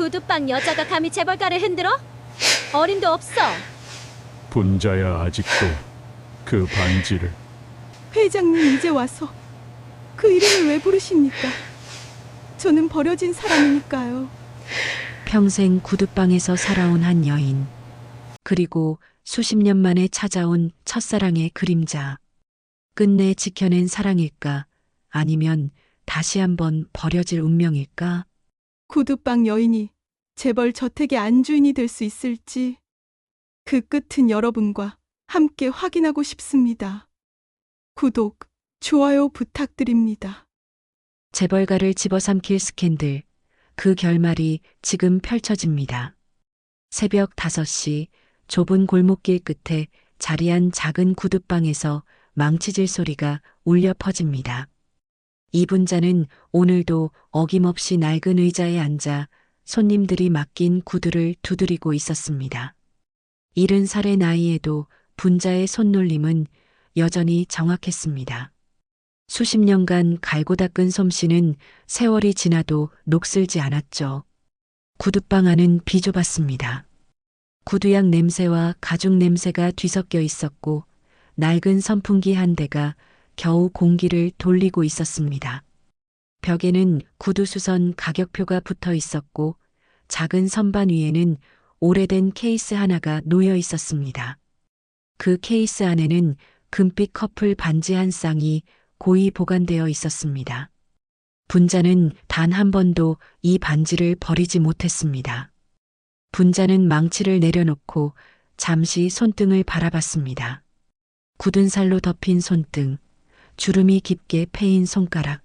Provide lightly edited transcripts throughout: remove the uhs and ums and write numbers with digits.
구두방 여자가 감히 재벌가를 흔들어? 어림도 없어. 분자야 아직도 그 반지를. 회장님 이제 와서 그 이름을 왜 부르십니까? 저는 버려진 사람이니까요. 평생 구두방에서 살아온 한 여인. 그리고 수십 년 만에 찾아온 첫사랑의 그림자. 끝내 지켜낸 사랑일까? 아니면 다시 한번 버려질 운명일까? 구두방 여인이 재벌 저택의 안주인이 될 수 있을지 그 끝은 여러분과 함께 확인하고 싶습니다. 구독, 좋아요 부탁드립니다. 재벌가를 집어삼킬 스캔들. 그 결말이 지금 펼쳐집니다. 새벽 5시 좁은 골목길 끝에 자리한 작은 구두방에서 망치질 소리가 울려 퍼집니다. 이 분자는 오늘도 어김없이 낡은 의자에 앉아 손님들이 맡긴 구두를 두드리고 있었습니다. 70살의 나이에도 분자의 손놀림은 여전히 정확했습니다. 수십 년간 갈고 닦은 솜씨는 세월이 지나도 녹슬지 않았죠. 구두방 안은 비좁았습니다. 구두약 냄새와 가죽 냄새가 뒤섞여 있었고 낡은 선풍기 한 대가 겨우 공기를 돌리고 있었습니다. 벽에는 구두수선 가격표가 붙어 있었고 작은 선반 위에는 오래된 케이스 하나가 놓여 있었습니다. 그 케이스 안에는 금빛 커플 반지 한 쌍이 고이 보관되어 있었습니다. 분자는 단 한 번도 이 반지를 버리지 못했습니다. 분자는 망치를 내려놓고 잠시 손등을 바라봤습니다. 굳은 살로 덮인 손등, 주름이 깊게 패인 손가락.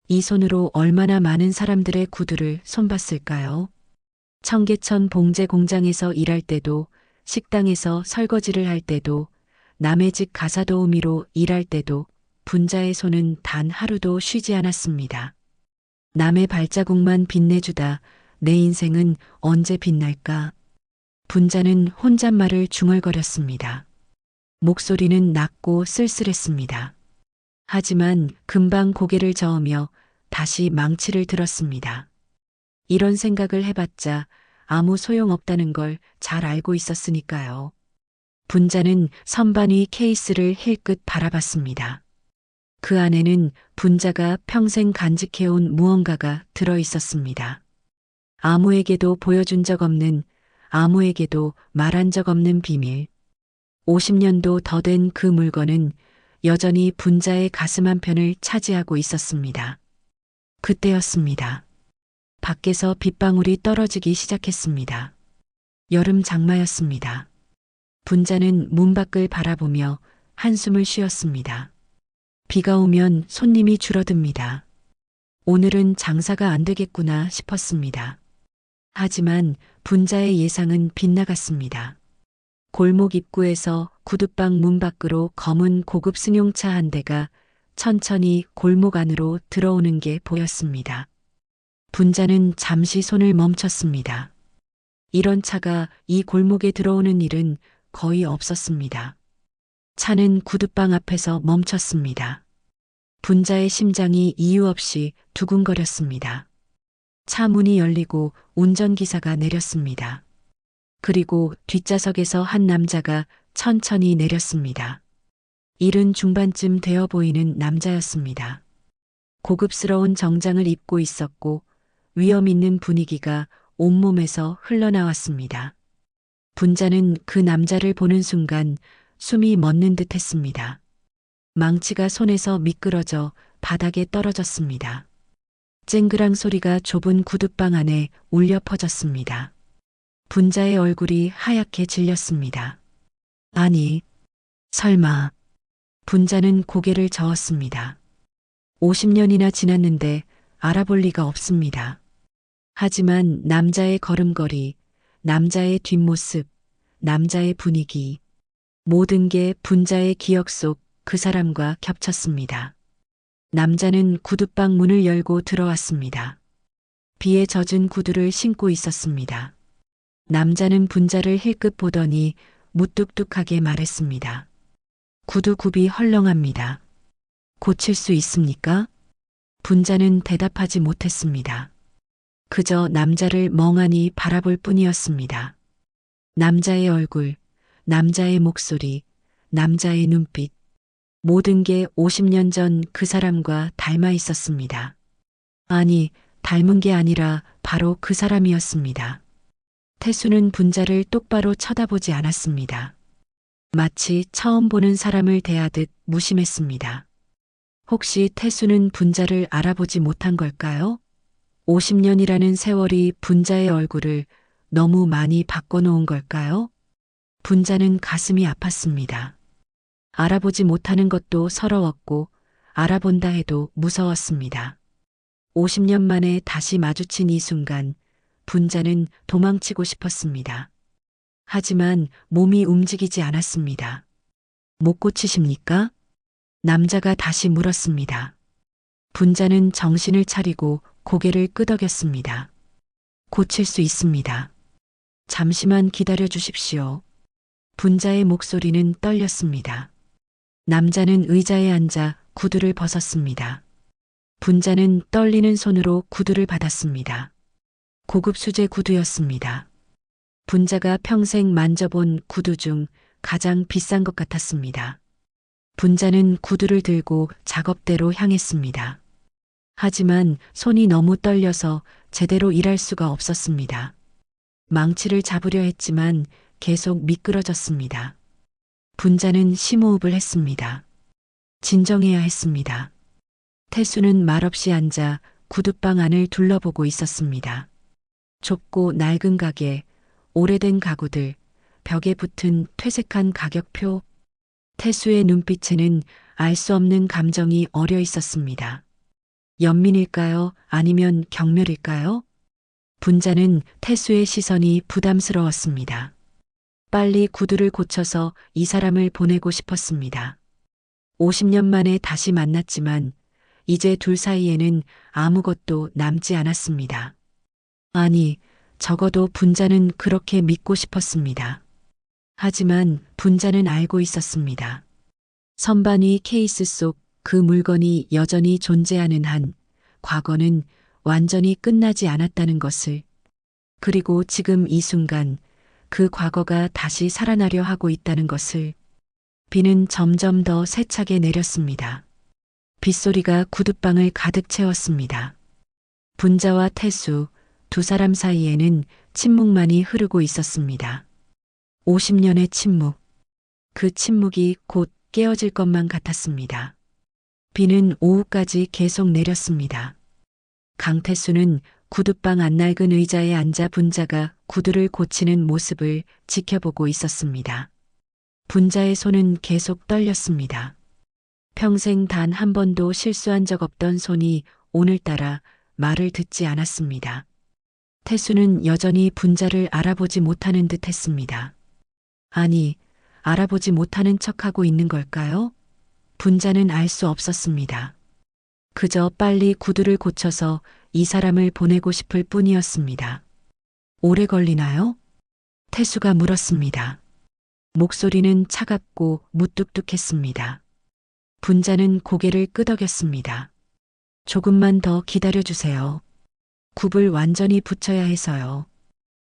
이 손으로 얼마나 많은 사람들의 구두를 손봤을까요? 청계천 봉제 공장에서 일할 때도, 식당에서 설거지를 할 때도, 남의 집 가사도우미로 일할 때도 분자의 손은 단 하루도 쉬지 않았습니다. 남의 발자국만 빛내주다 내 인생은 언제 빛날까? 분자는 혼잣말을 중얼거렸습니다. 목소리는 낮고 쓸쓸했습니다. 하지만 금방 고개를 저으며 다시 망치를 들었습니다. 이런 생각을 해봤자 아무 소용없다는 걸 잘 알고 있었으니까요. 분자는 선반 위 케이스를 힐끗 바라봤습니다. 그 안에는 분자가 평생 간직해온 무언가가 들어 있었습니다. 아무에게도 보여준 적 없는, 아무에게도 말한 적 없는 비밀. 50년도 더 된 그 물건은 여전히 분자의 가슴 한편을 차지하고 있었습니다. 그때였습니다. 밖에서 빗방울이 떨어지기 시작했습니다. 여름 장마였습니다. 분자는 문 밖을 바라보며 한숨을 쉬었습니다. 비가 오면 손님이 줄어듭니다. 오늘은 장사가 안 되겠구나 싶었습니다. 하지만 분자의 예상은 빗나갔습니다. 골목 입구에서 구두방 문 밖으로 검은 고급 승용차 한 대가 천천히 골목 안으로 들어오는 게 보였습니다. 분자는 잠시 손을 멈췄습니다. 이런 차가 이 골목에 들어오는 일은 거의 없었습니다. 차는 구두방 앞에서 멈췄습니다. 분자의 심장이 이유 없이 두근거렸습니다. 차 문이 열리고 운전기사가 내렸습니다. 그리고 뒷좌석에서 한 남자가 천천히 내렸습니다. 70 중반쯤 되어 보이는 남자였습니다. 고급스러운 정장을 입고 있었고 위험 있는 분위기가 온몸에서 흘러나왔습니다. 분자는 그 남자를 보는 순간 숨이 멎는 듯 했습니다. 망치가 손에서 미끄러져 바닥에 떨어졌습니다. 쨍그랑 소리가 좁은 구두방 안에 울려 퍼졌습니다. 분자의 얼굴이 하얗게 질렸습니다. 아니, 설마. 분자는 고개를 저었습니다. 50년이나 지났는데 알아볼 리가 없습니다. 하지만 남자의 걸음걸이, 남자의 뒷모습, 남자의 분위기, 모든 게 분자의 기억 속 그 사람과 겹쳤습니다. 남자는 구두방 문을 열고 들어왔습니다. 비에 젖은 구두를 신고 있었습니다. 남자는 분자를 힐끗 보더니 무뚝뚝하게 말했습니다. 구두 굽이 헐렁합니다. 고칠 수 있습니까? 분자는 대답하지 못했습니다. 그저 남자를 멍하니 바라볼 뿐이었습니다. 남자의 얼굴, 남자의 목소리, 남자의 눈빛. 모든 게 50년 전 그 사람과 닮아 있었습니다. 아니, 닮은 게 아니라 바로 그 사람이었습니다. 태수는 분자를 똑바로 쳐다보지 않았습니다. 마치 처음 보는 사람을 대하듯 무심했습니다. 혹시 태수는 분자를 알아보지 못한 걸까요? 50년이라는 세월이 분자의 얼굴을 너무 많이 바꿔놓은 걸까요? 분자는 가슴이 아팠습니다. 알아보지 못하는 것도 서러웠고 알아본다 해도 무서웠습니다. 50년 만에 다시 마주친 이 순간 분자는 도망치고 싶었습니다. 하지만 몸이 움직이지 않았습니다. 못 고치십니까? 남자가 다시 물었습니다. 분자는 정신을 차리고 고개를 끄덕였습니다. 고칠 수 있습니다. 잠시만 기다려 주십시오. 분자의 목소리는 떨렸습니다. 남자는 의자에 앉아 구두를 벗었습니다. 분자는 떨리는 손으로 구두를 받았습니다. 고급 수제 구두였습니다. 분자가 평생 만져본 구두 중 가장 비싼 것 같았습니다. 분자는 구두를 들고 작업대로 향했습니다. 하지만 손이 너무 떨려서 제대로 일할 수가 없었습니다. 망치를 잡으려 했지만 계속 미끄러졌습니다. 분자는 심호흡을 했습니다. 진정해야 했습니다. 태수는 말없이 앉아 구두방 안을 둘러보고 있었습니다. 좁고 낡은 가게, 오래된 가구들, 벽에 붙은 퇴색한 가격표. 태수의 눈빛에는 알 수 없는 감정이 어려 있었습니다. 연민일까요? 아니면 경멸일까요? 분자는 태수의 시선이 부담스러웠습니다. 빨리 구두를 고쳐서 이 사람을 보내고 싶었습니다. 50년 만에 다시 만났지만 이제 둘 사이에는 아무것도 남지 않았습니다. 아니, 적어도 분자는 그렇게 믿고 싶었습니다. 하지만 분자는 알고 있었습니다. 선반 위 케이스 속 그 물건이 여전히 존재하는 한 과거는 완전히 끝나지 않았다는 것을, 그리고 지금 이 순간 그 과거가 다시 살아나려 하고 있다는 것을. 비는 점점 더 세차게 내렸습니다. 빗소리가 구둣방을 가득 채웠습니다. 분자와 태수, 두 사람 사이에는 침묵만이 흐르고 있었습니다. 50년의 침묵. 그 침묵이 곧 깨어질 것만 같았습니다. 비는 오후까지 계속 내렸습니다. 강태수는 구둣방 안낡은 의자에 앉아 분자가 구두를 고치는 모습을 지켜보고 있었습니다. 분자의 손은 계속 떨렸습니다. 평생 단 한 번도 실수한 적 없던 손이 오늘따라 말을 듣지 않았습니다. 태수는 여전히 분자를 알아보지 못하는 듯 했습니다. 아니, 알아보지 못하는 척하고 있는 걸까요? 분자는 알 수 없었습니다. 그저 빨리 구두를 고쳐서 이 사람을 보내고 싶을 뿐이었습니다. 오래 걸리나요? 태수가 물었습니다. 목소리는 차갑고 무뚝뚝했습니다. 분자는 고개를 끄덕였습니다. 조금만 더 기다려주세요. 굽을 완전히 붙여야 해서요.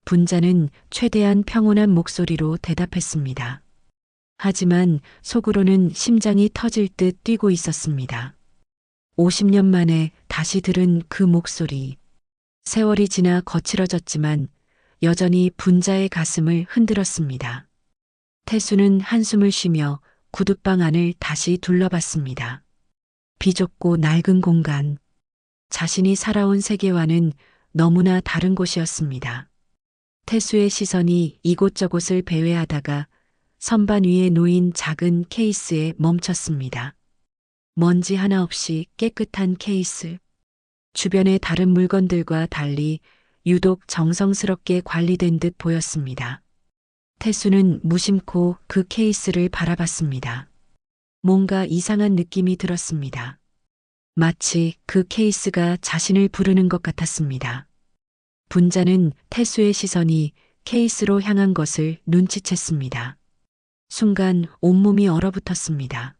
분자는 최대한 평온한 목소리로 대답했습니다. 하지만 속으로는 심장이 터질 듯 뛰고 있었습니다. 50년 만에 다시 들은 그 목소리. 세월이 지나 거칠어졌지만 여전히 분자의 가슴을 흔들었습니다. 태수는 한숨을 쉬며 구둣방 안을 다시 둘러봤습니다. 비좁고 낡은 공간. 자신이 살아온 세계와는 너무나 다른 곳이었습니다. 태수의 시선이 이곳저곳을 배회하다가 선반 위에 놓인 작은 케이스에 멈췄습니다. 먼지 하나 없이 깨끗한 케이스. 주변의 다른 물건들과 달리 유독 정성스럽게 관리된 듯 보였습니다. 태수는 무심코 그 케이스를 바라봤습니다. 뭔가 이상한 느낌이 들었습니다. 마치 그 케이스가 자신을 부르는 것 같았습니다. 분자는 태수의 시선이 케이스로 향한 것을 눈치챘습니다. 순간 온몸이 얼어붙었습니다.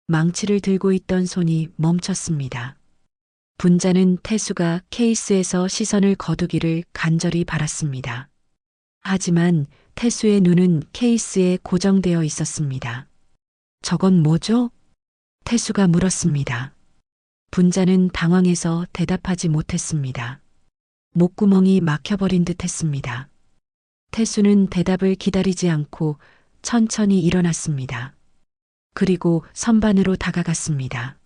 망치를 들고 있던 손이 멈췄습니다. 분자는 태수가 케이스에서 시선을 거두기를 간절히 바랐습니다. 하지만 태수의 눈은 케이스에 고정되어 있었습니다. 저건 뭐죠? 태수가 물었습니다. 분자는 당황해서 대답하지 못했습니다. 목구멍이 막혀버린 듯 했습니다. 태수는 대답을 기다리지 않고 천천히 일어났습니다. 그리고 선반으로 다가갔습니다.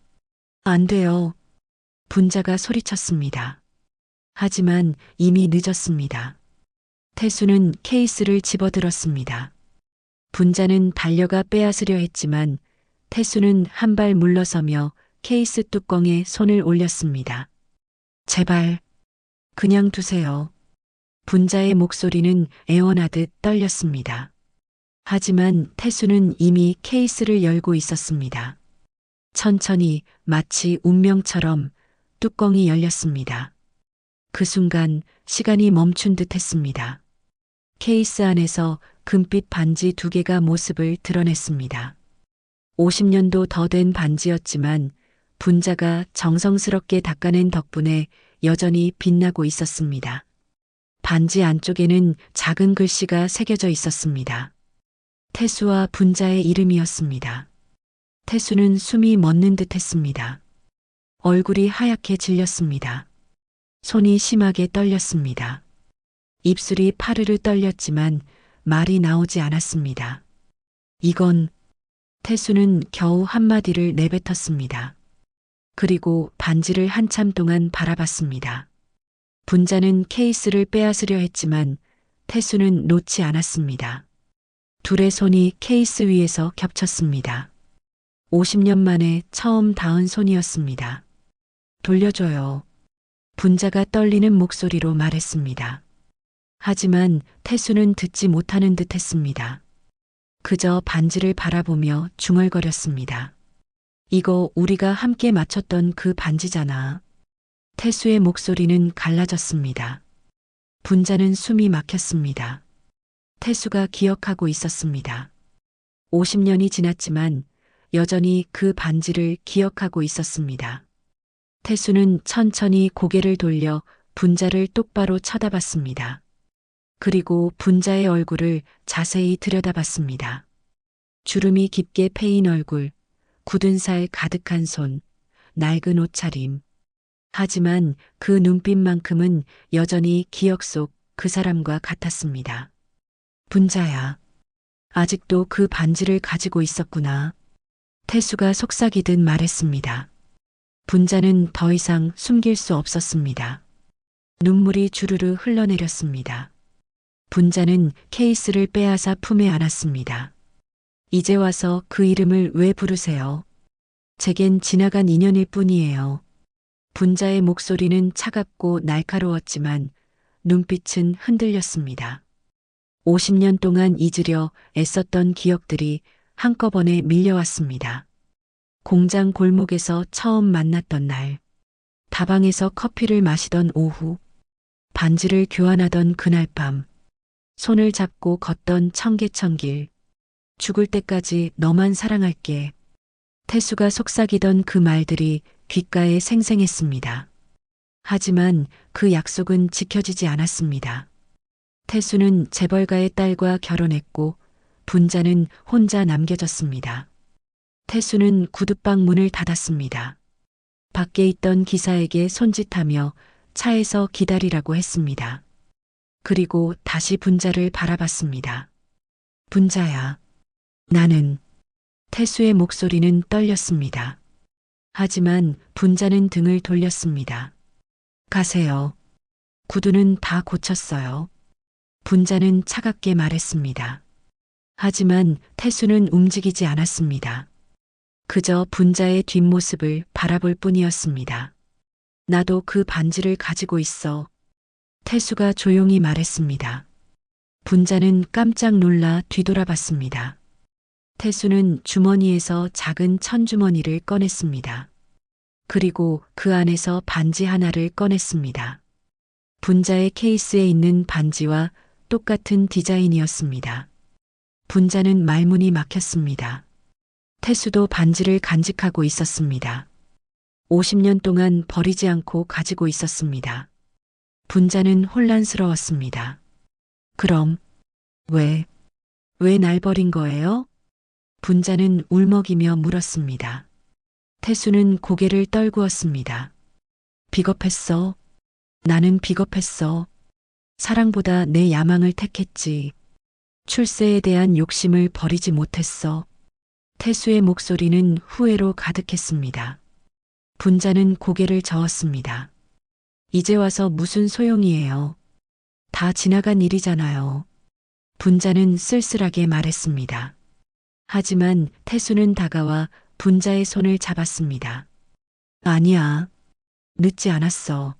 안 돼요. 분자가 소리쳤습니다. 하지만 이미 늦었습니다. 태수는 케이스를 집어들었습니다. 분자는 달려가 빼앗으려 했지만 태수는 한 발 물러서며 케이스 뚜껑에 손을 올렸습니다. 제발, 그냥 두세요. 분자의 목소리는 애원하듯 떨렸습니다. 하지만 태수는 이미 케이스를 열고 있었습니다. 천천히 마치 운명처럼 뚜껑이 열렸습니다. 그 순간 시간이 멈춘 듯 했습니다. 케이스 안에서 금빛 반지 2개가 모습을 드러냈습니다. 50년도 더 된 반지였지만 분자가 정성스럽게 닦아낸 덕분에 여전히 빛나고 있었습니다. 반지 안쪽에는 작은 글씨가 새겨져 있었습니다. 태수와 분자의 이름이었습니다. 태수는 숨이 멎는 듯 했습니다. 얼굴이 하얗게 질렸습니다. 손이 심하게 떨렸습니다. 입술이 파르르 떨렸지만 말이 나오지 않았습니다. 이건 태수는 겨우 한마디를 내뱉었습니다. 그리고 반지를 한참 동안 바라봤습니다. 분자는 케이스를 빼앗으려 했지만 태수는 놓지 않았습니다. 둘의 손이 케이스 위에서 겹쳤습니다. 50년 만에 처음 닿은 손이었습니다. 돌려줘요. 분자가 떨리는 목소리로 말했습니다. 하지만 태수는 듣지 못하는 듯 했습니다. 그저 반지를 바라보며 중얼거렸습니다. 이거 우리가 함께 맞췄던 그 반지잖아. 태수의 목소리는 갈라졌습니다. 분자는 숨이 막혔습니다. 태수가 기억하고 있었습니다. 50년이 지났지만 여전히 그 반지를 기억하고 있었습니다. 태수는 천천히 고개를 돌려 분자를 똑바로 쳐다봤습니다. 그리고 분자의 얼굴을 자세히 들여다봤습니다. 주름이 깊게 패인 얼굴, 굳은 살 가득한 손, 낡은 옷차림. 하지만 그 눈빛만큼은 여전히 기억 속 그 사람과 같았습니다. 분자야, 아직도 그 반지를 가지고 있었구나. 태수가 속삭이듯 말했습니다. 분자는 더 이상 숨길 수 없었습니다. 눈물이 주르르 흘러내렸습니다. 분자는 케이스를 빼앗아 품에 안았습니다. 이제 와서 그 이름을 왜 부르세요? 제겐 지나간 인연일 뿐이에요. 분자의 목소리는 차갑고 날카로웠지만 눈빛은 흔들렸습니다. 50년 동안 잊으려 애썼던 기억들이 한꺼번에 밀려왔습니다. 공장 골목에서 처음 만났던 날, 다방에서 커피를 마시던 오후, 반지를 교환하던 그날 밤, 손을 잡고 걷던 청계천길, 죽을 때까지 너만 사랑할게. 태수가 속삭이던 그 말들이 귓가에 생생했습니다. 하지만 그 약속은 지켜지지 않았습니다. 태수는 재벌가의 딸과 결혼했고 분자는 혼자 남겨졌습니다. 태수는 구두방 문을 닫았습니다. 밖에 있던 기사에게 손짓하며 차에서 기다리라고 했습니다. 그리고 다시 분자를 바라봤습니다. 분자야, 나는. 태수의 목소리는 떨렸습니다. 하지만 분자는 등을 돌렸습니다. 가세요. 구두는 다 고쳤어요. 분자는 차갑게 말했습니다. 하지만 태수는 움직이지 않았습니다. 그저 분자의 뒷모습을 바라볼 뿐이었습니다. 나도 그 반지를 가지고 있어. 태수가 조용히 말했습니다. 분자는 깜짝 놀라 뒤돌아봤습니다. 태수는 주머니에서 작은 천주머니를 꺼냈습니다. 그리고 그 안에서 반지 하나를 꺼냈습니다. 분자의 케이스에 있는 반지와 똑같은 디자인이었습니다. 분자는 말문이 막혔습니다. 태수도 반지를 간직하고 있었습니다. 50년 동안 버리지 않고 가지고 있었습니다. 분자는 혼란스러웠습니다. 그럼 왜 날 버린 거예요? 분자는 울먹이며 물었습니다. 태수는 고개를 떨구었습니다. 비겁했어. 나는 비겁했어. 사랑보다 내 야망을 택했지. 출세에 대한 욕심을 버리지 못했어. 태수의 목소리는 후회로 가득했습니다. 분자는 고개를 저었습니다. 이제 와서 무슨 소용이에요. 다 지나간 일이잖아요. 분자는 쓸쓸하게 말했습니다. 하지만 태수는 다가와 분자의 손을 잡았습니다. 아니야. 늦지 않았어.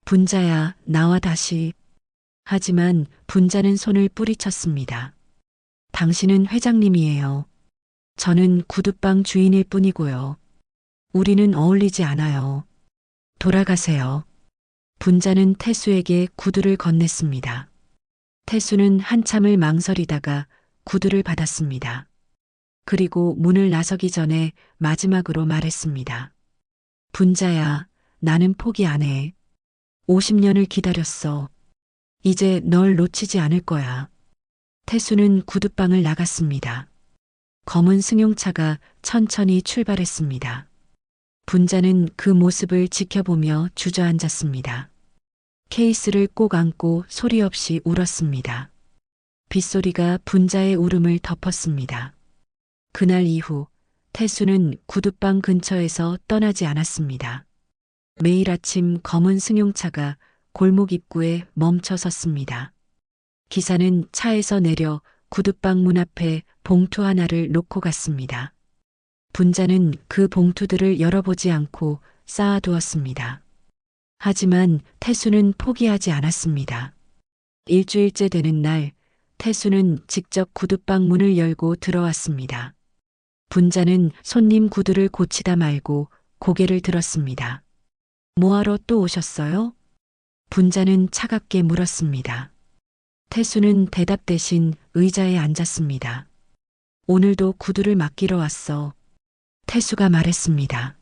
분자야, 나와 다시. 하지만 분자는 손을 뿌리쳤습니다. 당신은 회장님이에요. 저는 구두방 주인일 뿐이고요. 우리는 어울리지 않아요. 돌아가세요. 분자는 태수에게 구두를 건넸습니다. 태수는 한참을 망설이다가 구두를 받았습니다. 그리고 문을 나서기 전에 마지막으로 말했습니다. 분자야, 나는 포기 안 해. 50년을 기다렸어. 이제 널 놓치지 않을 거야. 태수는 구두방을 나갔습니다. 검은 승용차가 천천히 출발했습니다. 분자는 그 모습을 지켜보며 주저앉았습니다. 케이스를 꼭 안고 소리 없이 울었습니다. 빗소리가 분자의 울음을 덮었습니다. 그날 이후 태수는 구두방 근처에서 떠나지 않았습니다. 매일 아침 검은 승용차가 골목 입구에 멈춰 섰습니다. 기사는 차에서 내려 구두방 문 앞에 봉투 하나를 놓고 갔습니다. 분자는 그 봉투들을 열어보지 않고 쌓아두었습니다. 하지만 태수는 포기하지 않았습니다. 일주일째 되는 날, 태수는 직접 구두방 문을 열고 들어왔습니다. 분자는 손님 구두를 고치다 말고 고개를 들었습니다. 뭐하러 또 오셨어요? 분자는 차갑게 물었습니다. 태수는 대답 대신 의자에 앉았습니다. 오늘도 구두를 맡기러 왔어. 태수가 말했습니다.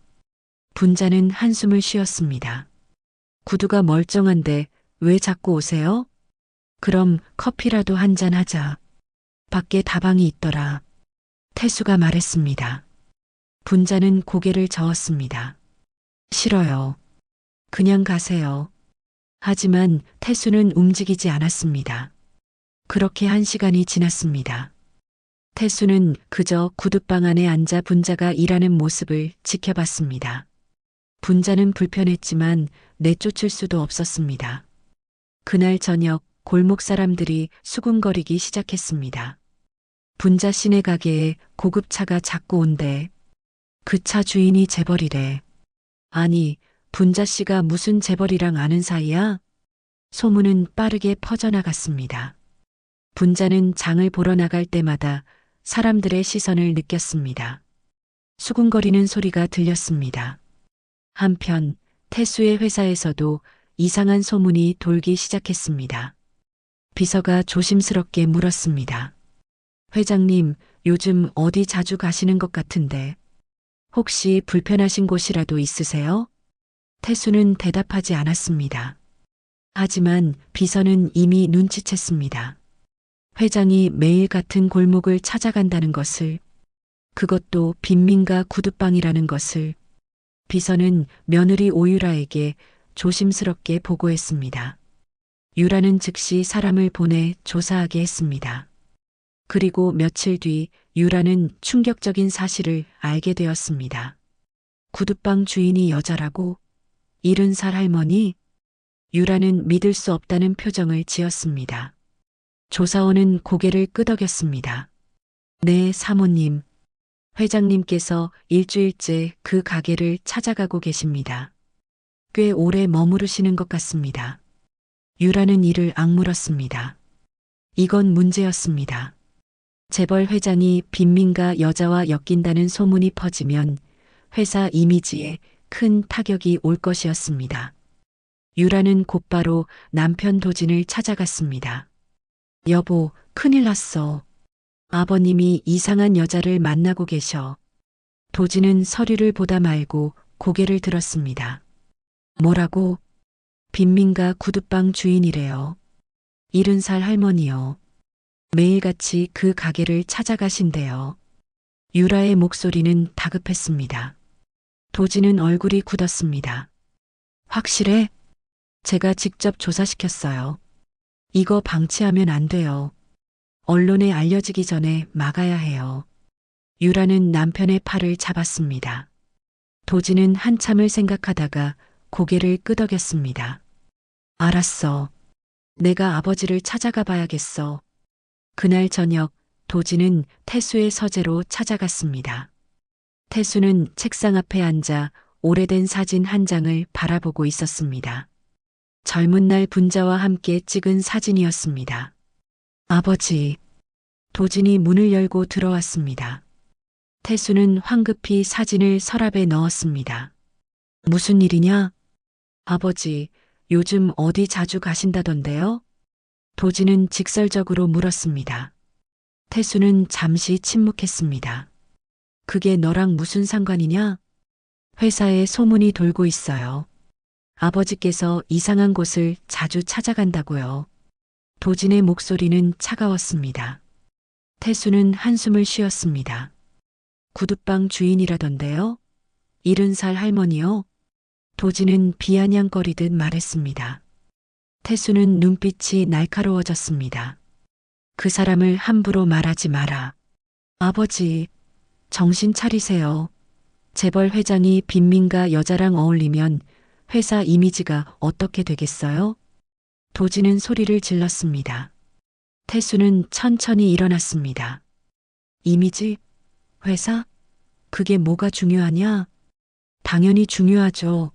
분자는 한숨을 쉬었습니다. 구두가 멀쩡한데 왜 자꾸 오세요? 그럼 커피라도 한잔 하자. 밖에 다방이 있더라. 태수가 말했습니다. 분자는 고개를 저었습니다. 싫어요. 그냥 가세요. 하지만 태수는 움직이지 않았습니다. 그렇게 1시간이 지났습니다. 태수는 그저 구두방 안에 앉아 분자가 일하는 모습을 지켜봤습니다. 분자는 불편했지만 내쫓을 수도 없었습니다. 그날 저녁 골목 사람들이 수군거리기 시작했습니다. 분자 씨네 가게에 고급차가 자꾸 온대. 그 차 주인이 재벌이래. 아니, 분자 씨가 무슨 재벌이랑 아는 사이야? 소문은 빠르게 퍼져나갔습니다. 분자는 장을 보러 나갈 때마다 사람들의 시선을 느꼈습니다. 수군거리는 소리가 들렸습니다. 한편 태수의 회사에서도 이상한 소문이 돌기 시작했습니다. 비서가 조심스럽게 물었습니다. 회장님, 요즘 어디 자주 가시는 것 같은데 혹시 불편하신 곳이라도 있으세요? 태수는 대답하지 않았습니다. 하지만 비서는 이미 눈치챘습니다. 회장이 매일 같은 골목을 찾아간다는 것을, 그것도 빈민가 구두방이라는 것을 비서는 며느리 오유라에게 조심스럽게 보고했습니다. 유라는 즉시 사람을 보내 조사하게 했습니다. 그리고 며칠 뒤 유라는 충격적인 사실을 알게 되었습니다. 구두방 주인이 여자라고? 70살 할머니? 유라는 믿을 수 없다는 표정을 지었습니다. 조사원은 고개를 끄덕였습니다. 네, 사모님. 회장님께서 일주일째 그 가게를 찾아가고 계십니다. 꽤 오래 머무르시는 것 같습니다. 유라는 이를 악물었습니다. 이건 문제였습니다. 재벌 회장이 빈민가 여자와 엮인다는 소문이 퍼지면 회사 이미지에 큰 타격이 올 것이었습니다. 유라는 곧바로 남편 도진을 찾아갔습니다. 여보, 큰일 났어. 아버님이 이상한 여자를 만나고 계셔. 도진은 서류를 보다 말고 고개를 들었습니다. 뭐라고? 빈민가 구두방 주인이래요. 70살 할머니요. 매일같이 그 가게를 찾아가신대요. 유라의 목소리는 다급했습니다. 도지는 얼굴이 굳었습니다. 확실해? 제가 직접 조사시켰어요. 이거 방치하면 안 돼요. 언론에 알려지기 전에 막아야 해요. 유라는 남편의 팔을 잡았습니다. 도지는 한참을 생각하다가 고개를 끄덕였습니다. 알았어. 내가 아버지를 찾아가 봐야겠어. 그날 저녁 도지는 태수의 서재로 찾아갔습니다. 태수는 책상 앞에 앉아 오래된 사진 한 장을 바라보고 있었습니다. 젊은 날 분자와 함께 찍은 사진이었습니다. 아버지. 도진이 문을 열고 들어왔습니다. 태수는 황급히 사진을 서랍에 넣었습니다. 무슨 일이냐? 아버지, 요즘 어디 자주 가신다던데요? 도진은 직설적으로 물었습니다. 태수는 잠시 침묵했습니다. 그게 너랑 무슨 상관이냐? 회사에 소문이 돌고 있어요. 아버지께서 이상한 곳을 자주 찾아간다고요. 도진의 목소리는 차가웠습니다. 태수는 한숨을 쉬었습니다. 구두방 주인이라던데요? 70살 할머니요? 도진은 비아냥거리듯 말했습니다. 태수는 눈빛이 날카로워졌습니다. 그 사람을 함부로 말하지 마라. 아버지, 정신 차리세요. 재벌 회장이 빈민가 여자랑 어울리면 회사 이미지가 어떻게 되겠어요? 도진은 소리를 질렀습니다. 태수는 천천히 일어났습니다. 이미지? 회사? 그게 뭐가 중요하냐? 당연히 중요하죠.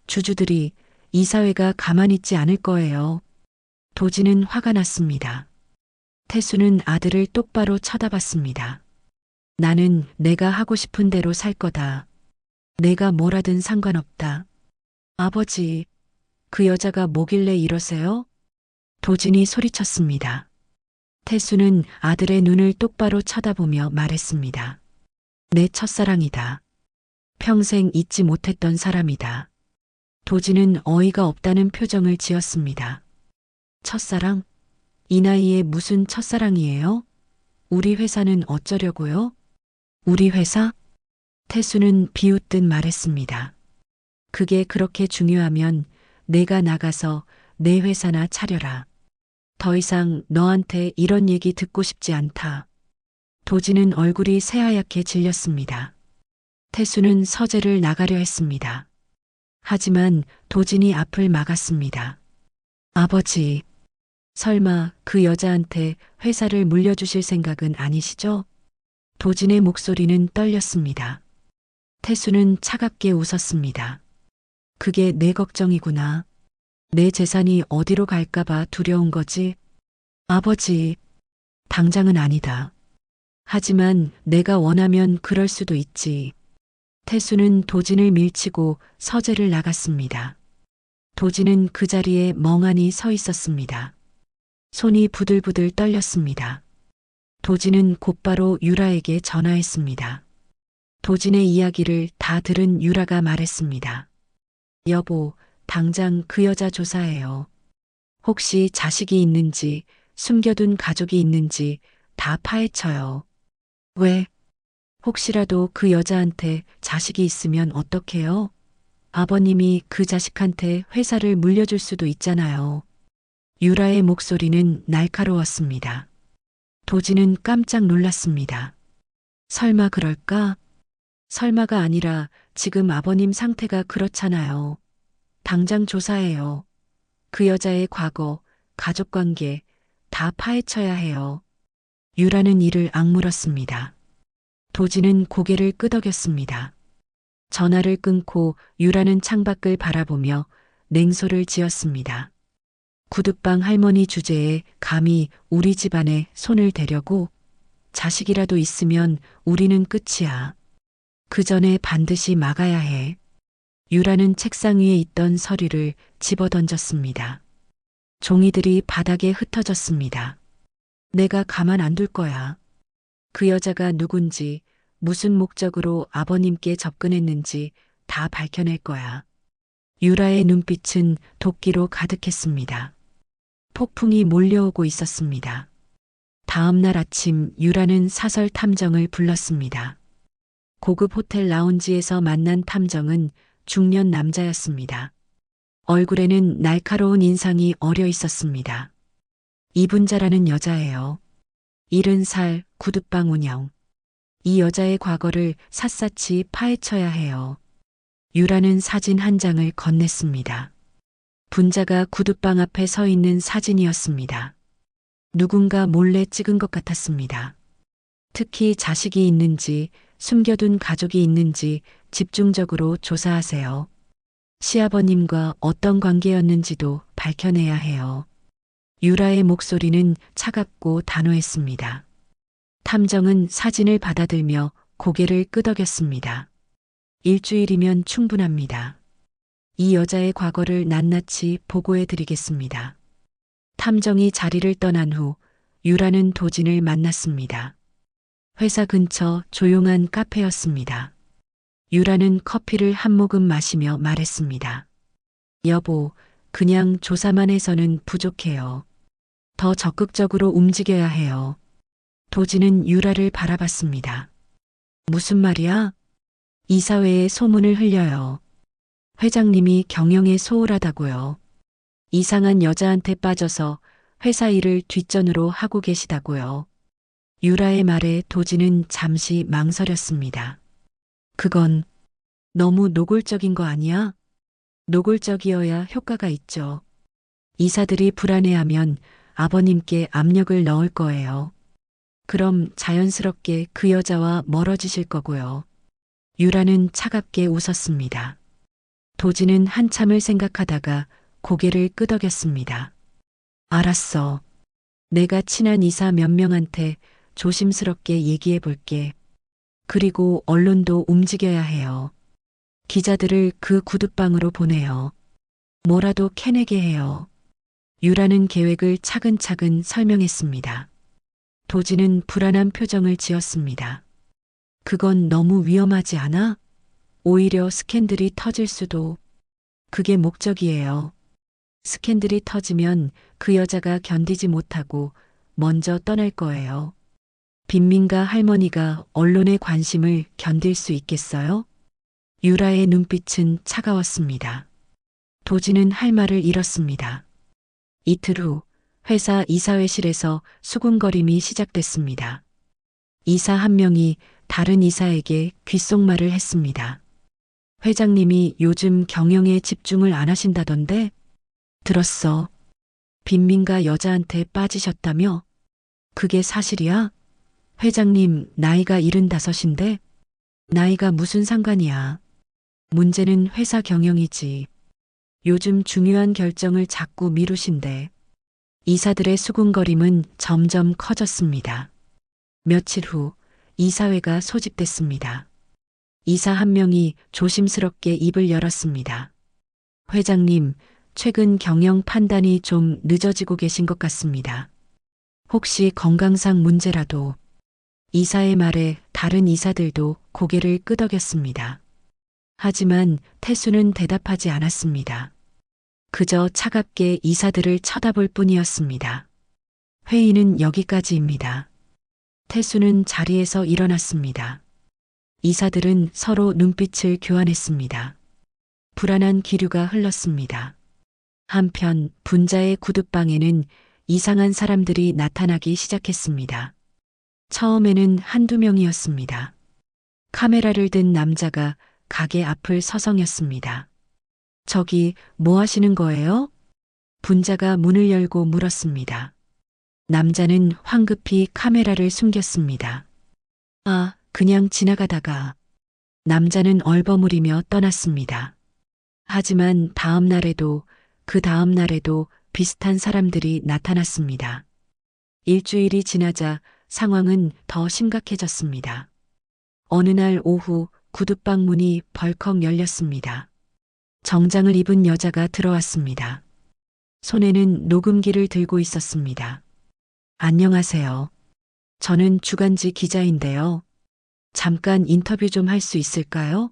주주들이 이 사회가 가만히 있지 않을 거예요. 도진은 화가 났습니다. 태수는 아들을 똑바로 쳐다봤습니다. 나는 내가 하고 싶은 대로 살 거다. 내가 뭘 하든 상관없다. 아버지, 그 여자가 뭐길래 이러세요? 도진이 소리쳤습니다. 태수는 아들의 눈을 똑바로 쳐다보며 말했습니다. 내 첫사랑이다. 평생 잊지 못했던 사람이다. 도진은 어이가 없다는 표정을 지었습니다. 첫사랑? 이 나이에 무슨 첫사랑이에요? 우리 회사는 어쩌려고요? 우리 회사? 태수는 비웃듯 말했습니다. 그게 그렇게 중요하면 내가 나가서 내 회사나 차려라. 더 이상 너한테 이런 얘기 듣고 싶지 않다. 도진은 얼굴이 새하얗게 질렸습니다. 태수는 서재를 나가려 했습니다. 하지만 도진이 앞을 막았습니다. 아버지, 설마 그 여자한테 회사를 물려주실 생각은 아니시죠? 도진의 목소리는 떨렸습니다. 태수는 차갑게 웃었습니다. 그게 내 걱정이구나. 내 재산이 어디로 갈까봐 두려운 거지? 아버지, 당장은 아니다. 하지만 내가 원하면 그럴 수도 있지. 태수는 도진을 밀치고 서재를 나갔습니다. 도진은 그 자리에 멍하니 서 있었습니다. 손이 부들부들 떨렸습니다. 도진은 곧바로 유라에게 전화했습니다. 도진의 이야기를 다 들은 유라가 말했습니다. 여보, 당장 그 여자 조사해요. 혹시 자식이 있는지, 숨겨둔 가족이 있는지 다 파헤쳐요. 왜? 혹시라도 그 여자한테 자식이 있으면 어떡해요? 아버님이 그 자식한테 회사를 물려줄 수도 있잖아요. 유라의 목소리는 날카로웠습니다. 도진은 깜짝 놀랐습니다. 설마 그럴까? 설마가 아니라 지금 아버님 상태가 그렇잖아요. 당장 조사해요. 그 여자의 과거, 가족관계 다 파헤쳐야 해요. 유라는 이를 악물었습니다. 도진은 고개를 끄덕였습니다. 전화를 끊고 유라는 창밖을 바라보며 냉소를 지었습니다. 구두방 할머니 주제에 감히 우리 집안에 손을 대려고? 자식이라도 있으면 우리는 끝이야. 그 전에 반드시 막아야 해. 유라는 책상 위에 있던 서류를 집어던졌습니다. 종이들이 바닥에 흩어졌습니다. 내가 가만 안 둘 거야. 그 여자가 누군지, 무슨 목적으로 아버님께 접근했는지 다 밝혀낼 거야. 유라의 눈빛은 도끼로 가득했습니다. 폭풍이 몰려오고 있었습니다. 다음 날 아침 유라는 사설 탐정을 불렀습니다. 고급 호텔 라운지에서 만난 탐정은 중년 남자였습니다. 얼굴에는 날카로운 인상이 어려 있었습니다. 이분자라는 여자예요. 70살 구둣방 운영. 이 여자의 과거를 샅샅이 파헤쳐야 해요. 유라는 사진 한 장을 건넸습니다. 분자가 구둣방 앞에 서 있는 사진이었습니다. 누군가 몰래 찍은 것 같았습니다. 특히 자식이 있는지 숨겨둔 가족이 있는지 집중적으로 조사하세요. 시아버님과 어떤 관계였는지도 밝혀내야 해요. 유라의 목소리는 차갑고 단호했습니다. 탐정은 사진을 받아들며 고개를 끄덕였습니다. 일주일이면 충분합니다. 이 여자의 과거를 낱낱이 보고해 드리겠습니다. 탐정이 자리를 떠난 후 유라는 도진을 만났습니다. 회사 근처 조용한 카페였습니다. 유라는 커피를 한 모금 마시며 말했습니다. 여보, 그냥 조사만 해서는 부족해요. 더 적극적으로 움직여야 해요. 도진은 유라를 바라봤습니다. 무슨 말이야? 이사회에 소문을 흘려요. 회장님이 경영에 소홀하다고요. 이상한 여자한테 빠져서 회사 일을 뒷전으로 하고 계시다고요. 유라의 말에 도진은 잠시 망설였습니다. 그건 너무 노골적인 거 아니야? 노골적이어야 효과가 있죠. 이사들이 불안해하면 아버님께 압력을 넣을 거예요. 그럼 자연스럽게 그 여자와 멀어지실 거고요. 유라는 차갑게 웃었습니다. 도진은 한참을 생각하다가 고개를 끄덕였습니다. 알았어. 내가 친한 이사 몇 명한테 조심스럽게 얘기해 볼게. 그리고 언론도 움직여야 해요. 기자들을 그 구둣방으로 보내요. 뭐라도 캐내게 해요. 유라는 계획을 차근차근 설명했습니다. 도진은 불안한 표정을 지었습니다. 그건 너무 위험하지 않아? 오히려 스캔들이 터질 수도. 그게 목적이에요. 스캔들이 터지면 그 여자가 견디지 못하고 먼저 떠날 거예요. 빈민가 할머니가 언론의 관심을 견딜 수 있겠어요? 유라의 눈빛은 차가웠습니다. 도진은 할 말을 잃었습니다. 이틀 후 회사 이사회실에서 수군거림이 시작됐습니다. 이사 한 명이 다른 이사에게 귓속말을 했습니다. 회장님이 요즘 경영에 집중을 안 하신다던데? 들었어. 빈민가 여자한테 빠지셨다며? 그게 사실이야? 회장님 나이가 75인데? 나이가 무슨 상관이야. 문제는 회사 경영이지. 요즘 중요한 결정을 자꾸 미루신대. 이사들의 수군거림은 점점 커졌습니다. 며칠 후 이사회가 소집됐습니다. 이사 한 명이 조심스럽게 입을 열었습니다. 회장님, 최근 경영 판단이 좀 늦어지고 계신 것 같습니다. 혹시 건강상 문제라도. 이사의 말에 다른 이사들도 고개를 끄덕였습니다. 하지만 태수는 대답하지 않았습니다. 그저 차갑게 이사들을 쳐다볼 뿐이었습니다. 회의는 여기까지입니다. 태수는 자리에서 일어났습니다. 이사들은 서로 눈빛을 교환했습니다. 불안한 기류가 흘렀습니다. 한편 분자의 구둣방에는 이상한 사람들이 나타나기 시작했습니다. 처음에는 한두 명이었습니다. 카메라를 든 남자가 가게 앞을 서성였습니다. 저기 뭐 하시는 거예요? 분자가 문을 열고 물었습니다. 남자는 황급히 카메라를 숨겼습니다. 아, 그냥 지나가다가. 남자는 얼버무리며 떠났습니다. 하지만 다음 날에도 그 다음 날에도 비슷한 사람들이 나타났습니다. 일주일이 지나자 상황은 더 심각해졌습니다. 어느 날 오후 구둣방 문이 벌컥 열렸습니다. 정장을 입은 여자가 들어왔습니다. 손에는 녹음기를 들고 있었습니다. 안녕하세요. 저는 주간지 기자인데요. 잠깐 인터뷰 좀 할 수 있을까요?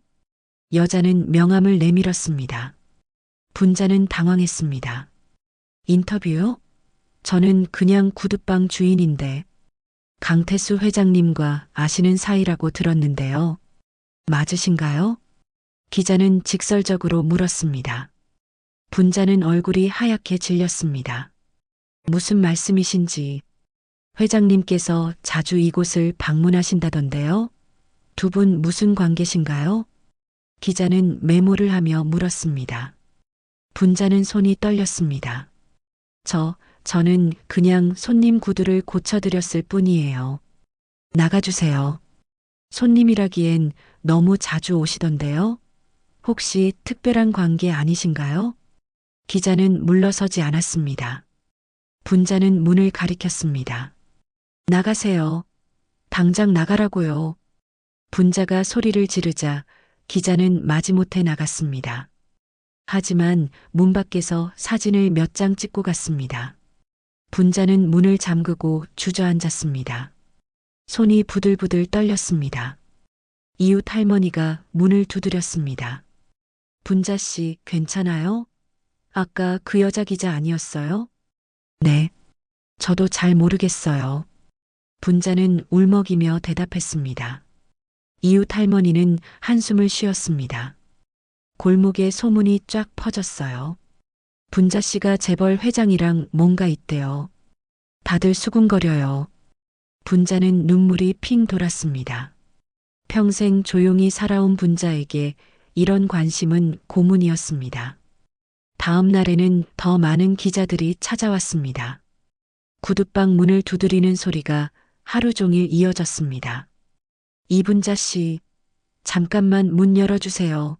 여자는 명함을 내밀었습니다. 분자는 당황했습니다. 인터뷰요? 저는 그냥 구두방 주인인데 강태수 회장님과 아시는 사이라고 들었는데요. 맞으신가요? 기자는 직설적으로 물었습니다. 분자는 얼굴이 하얗게 질렸습니다. 무슨 말씀이신지. 회장님께서 자주 이곳을 방문하신다던데요. 두 분 무슨 관계신가요? 기자는 메모를 하며 물었습니다. 분자는 손이 떨렸습니다. 저는 그냥 손님 구두를 고쳐드렸을 뿐이에요. 나가주세요. 손님이라기엔 너무 자주 오시던데요. 혹시 특별한 관계 아니신가요? 기자는 물러서지 않았습니다. 분자는 문을 가리켰습니다. 나가세요. 당장 나가라고요. 분자가 소리를 지르자 기자는 마지못해 나갔습니다. 하지만 문 밖에서 사진을 몇 장 찍고 갔습니다. 분자는 문을 잠그고 주저앉았습니다. 손이 부들부들 떨렸습니다. 이웃 할머니가 문을 두드렸습니다. 분자 씨, 괜찮아요? 아까 그 여자 기자 아니었어요? 네. 저도 잘 모르겠어요. 분자는 울먹이며 대답했습니다. 이웃 할머니는 한숨을 쉬었습니다. 골목에 소문이 쫙 퍼졌어요. 분자 씨가 재벌 회장이랑 뭔가 있대요. 다들 수군거려요. 분자는 눈물이 핑 돌았습니다. 평생 조용히 살아온 분자에게 이런 관심은 고문이었습니다. 다음 날에는 더 많은 기자들이 찾아왔습니다. 구두방 문을 두드리는 소리가 하루 종일 이어졌습니다. 이분자 씨, 잠깐만 문 열어주세요.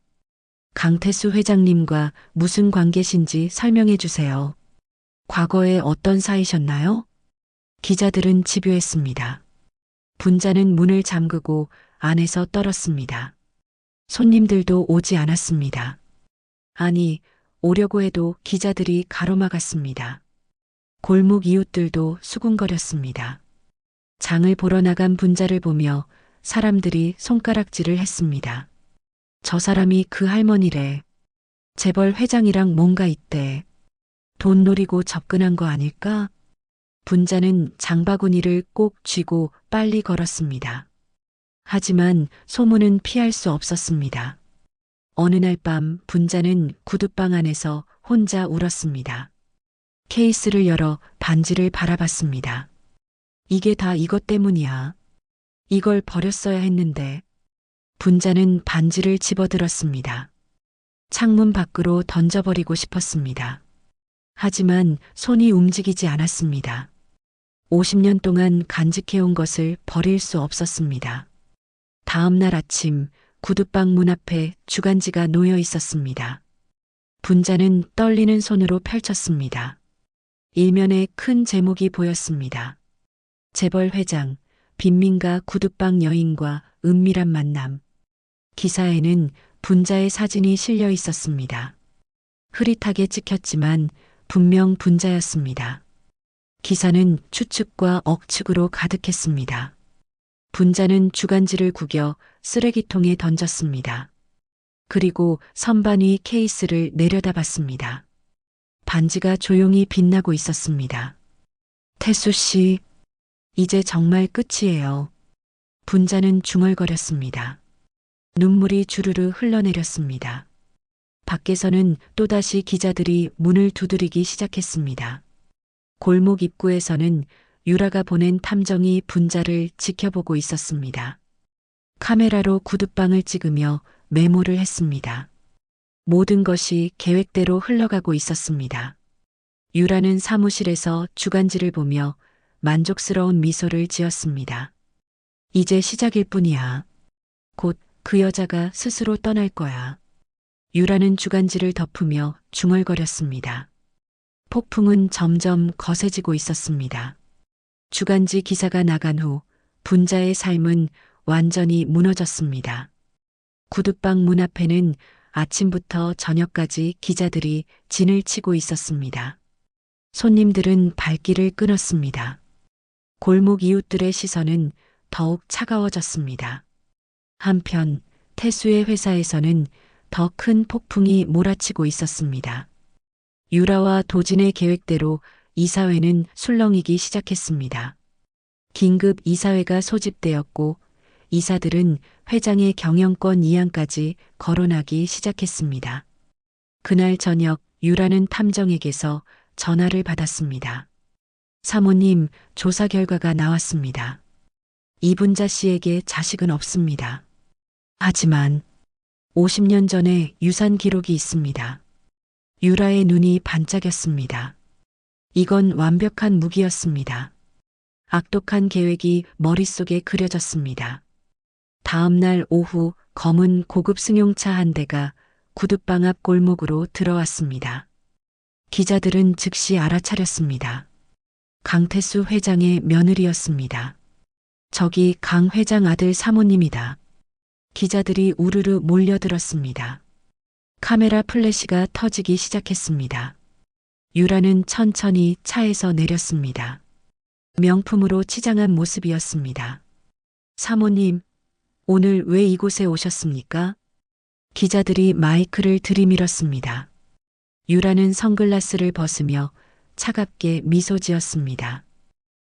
강태수 회장님과 무슨 관계신지 설명해 주세요. 과거에 어떤 사이셨나요? 기자들은 집요했습니다. 분자는 문을 잠그고 안에서 떨었습니다. 손님들도 오지 않았습니다. 아니, 오려고 해도 기자들이 가로막았습니다. 골목 이웃들도 수군거렸습니다. 장을 보러 나간 분자를 보며 사람들이 손가락질을 했습니다. 저 사람이 그 할머니래. 재벌 회장이랑 뭔가 있대. 돈 노리고 접근한 거 아닐까? 분자는 장바구니를 꼭 쥐고 빨리 걸었습니다. 하지만 소문은 피할 수 없었습니다. 어느 날 밤 분자는 구두방 안에서 혼자 울었습니다. 케이스를 열어 반지를 바라봤습니다. 이게 다 이것 때문이야. 이걸 버렸어야 했는데. 분자는 반지를 집어들었습니다. 창문 밖으로 던져버리고 싶었습니다. 하지만 손이 움직이지 않았습니다. 50년 동안 간직해온 것을 버릴 수 없었습니다. 다음 날 아침 구두방 문 앞에 주간지가 놓여 있었습니다. 분자는 떨리는 손으로 펼쳤습니다. 일면에 큰 제목이 보였습니다. 재벌 회장, 빈민가 구두방 여인과 은밀한 만남. 기사에는 분자의 사진이 실려 있었습니다. 흐릿하게 찍혔지만 분명 분자였습니다. 기사는 추측과 억측으로 가득했습니다. 분자는 주간지를 구겨 쓰레기통에 던졌습니다. 그리고 선반 위 케이스를 내려다봤습니다. 반지가 조용히 빛나고 있었습니다. 태수 씨, 이제 정말 끝이에요. 분자는 중얼거렸습니다. 눈물이 주르르 흘러내렸습니다. 밖에서는 또다시 기자들이 문을 두드리기 시작했습니다. 골목 입구에서는 유라가 보낸 탐정이 분자를 지켜보고 있었습니다. 카메라로 구두방을 찍으며 메모를 했습니다. 모든 것이 계획대로 흘러가고 있었습니다. 유라는 사무실에서 주간지를 보며 만족스러운 미소를 지었습니다. 이제 시작일 뿐이야. 곧 그 여자가 스스로 떠날 거야. 유라는 주간지를 덮으며 중얼거렸습니다. 폭풍은 점점 거세지고 있었습니다. 주간지 기사가 나간 후 분자의 삶은 완전히 무너졌습니다. 구두방 문 앞에는 아침부터 저녁까지 기자들이 진을 치고 있었습니다. 손님들은 발길을 끊었습니다. 골목 이웃들의 시선은 더욱 차가워졌습니다. 한편 태수의 회사에서는 더 큰 폭풍이 몰아치고 있었습니다. 유라와 도진의 계획대로 이사회는 술렁이기 시작했습니다. 긴급 이사회가 소집되었고 이사들은 회장의 경영권 이양까지 거론하기 시작했습니다. 그날 저녁 유라는 탐정에게서 전화를 받았습니다. 사모님, 조사 결과가 나왔습니다. 이분자 씨에게 자식은 없습니다. 하지만 50년 전에 유산 기록이 있습니다. 유라의 눈이 반짝였습니다. 이건 완벽한 무기였습니다. 악독한 계획이 머릿속에 그려졌습니다. 다음 날 오후 검은 고급 승용차 한 대가 구두방 앞 골목으로 들어왔습니다. 기자들은 즉시 알아차렸습니다. 강태수 회장의 며느리였습니다. 저기 강 회장 아들 사모님이다. 기자들이 우르르 몰려들었습니다. 카메라 플래시가 터지기 시작했습니다. 유라는 천천히 차에서 내렸습니다. 명품으로 치장한 모습이었습니다. 사모님, 오늘 왜 이곳에 오셨습니까? 기자들이 마이크를 들이밀었습니다. 유라는 선글라스를 벗으며 차갑게 미소 지었습니다.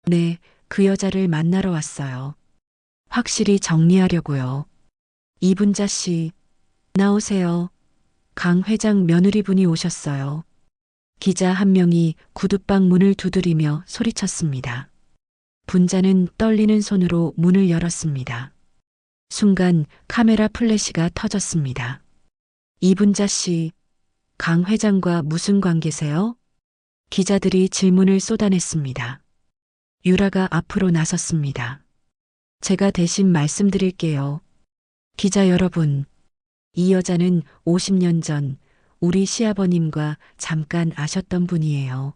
네, 그 여자를 만나러 왔어요. 확실히 정리하려고요. 이분자 씨, 나오세요. 강 회장 며느리분이 오셨어요. 기자 한 명이 구두방 문을 두드리며 소리쳤습니다. 분자는 떨리는 손으로 문을 열었습니다. 순간 카메라 플래시가 터졌습니다. 이분자 씨, 강 회장과 무슨 관계세요? 기자들이 질문을 쏟아냈습니다. 유라가 앞으로 나섰습니다. 제가 대신 말씀드릴게요. 기자 여러분, 이 여자는 50년 전 우리 시아버님과 잠깐 아셨던 분이에요.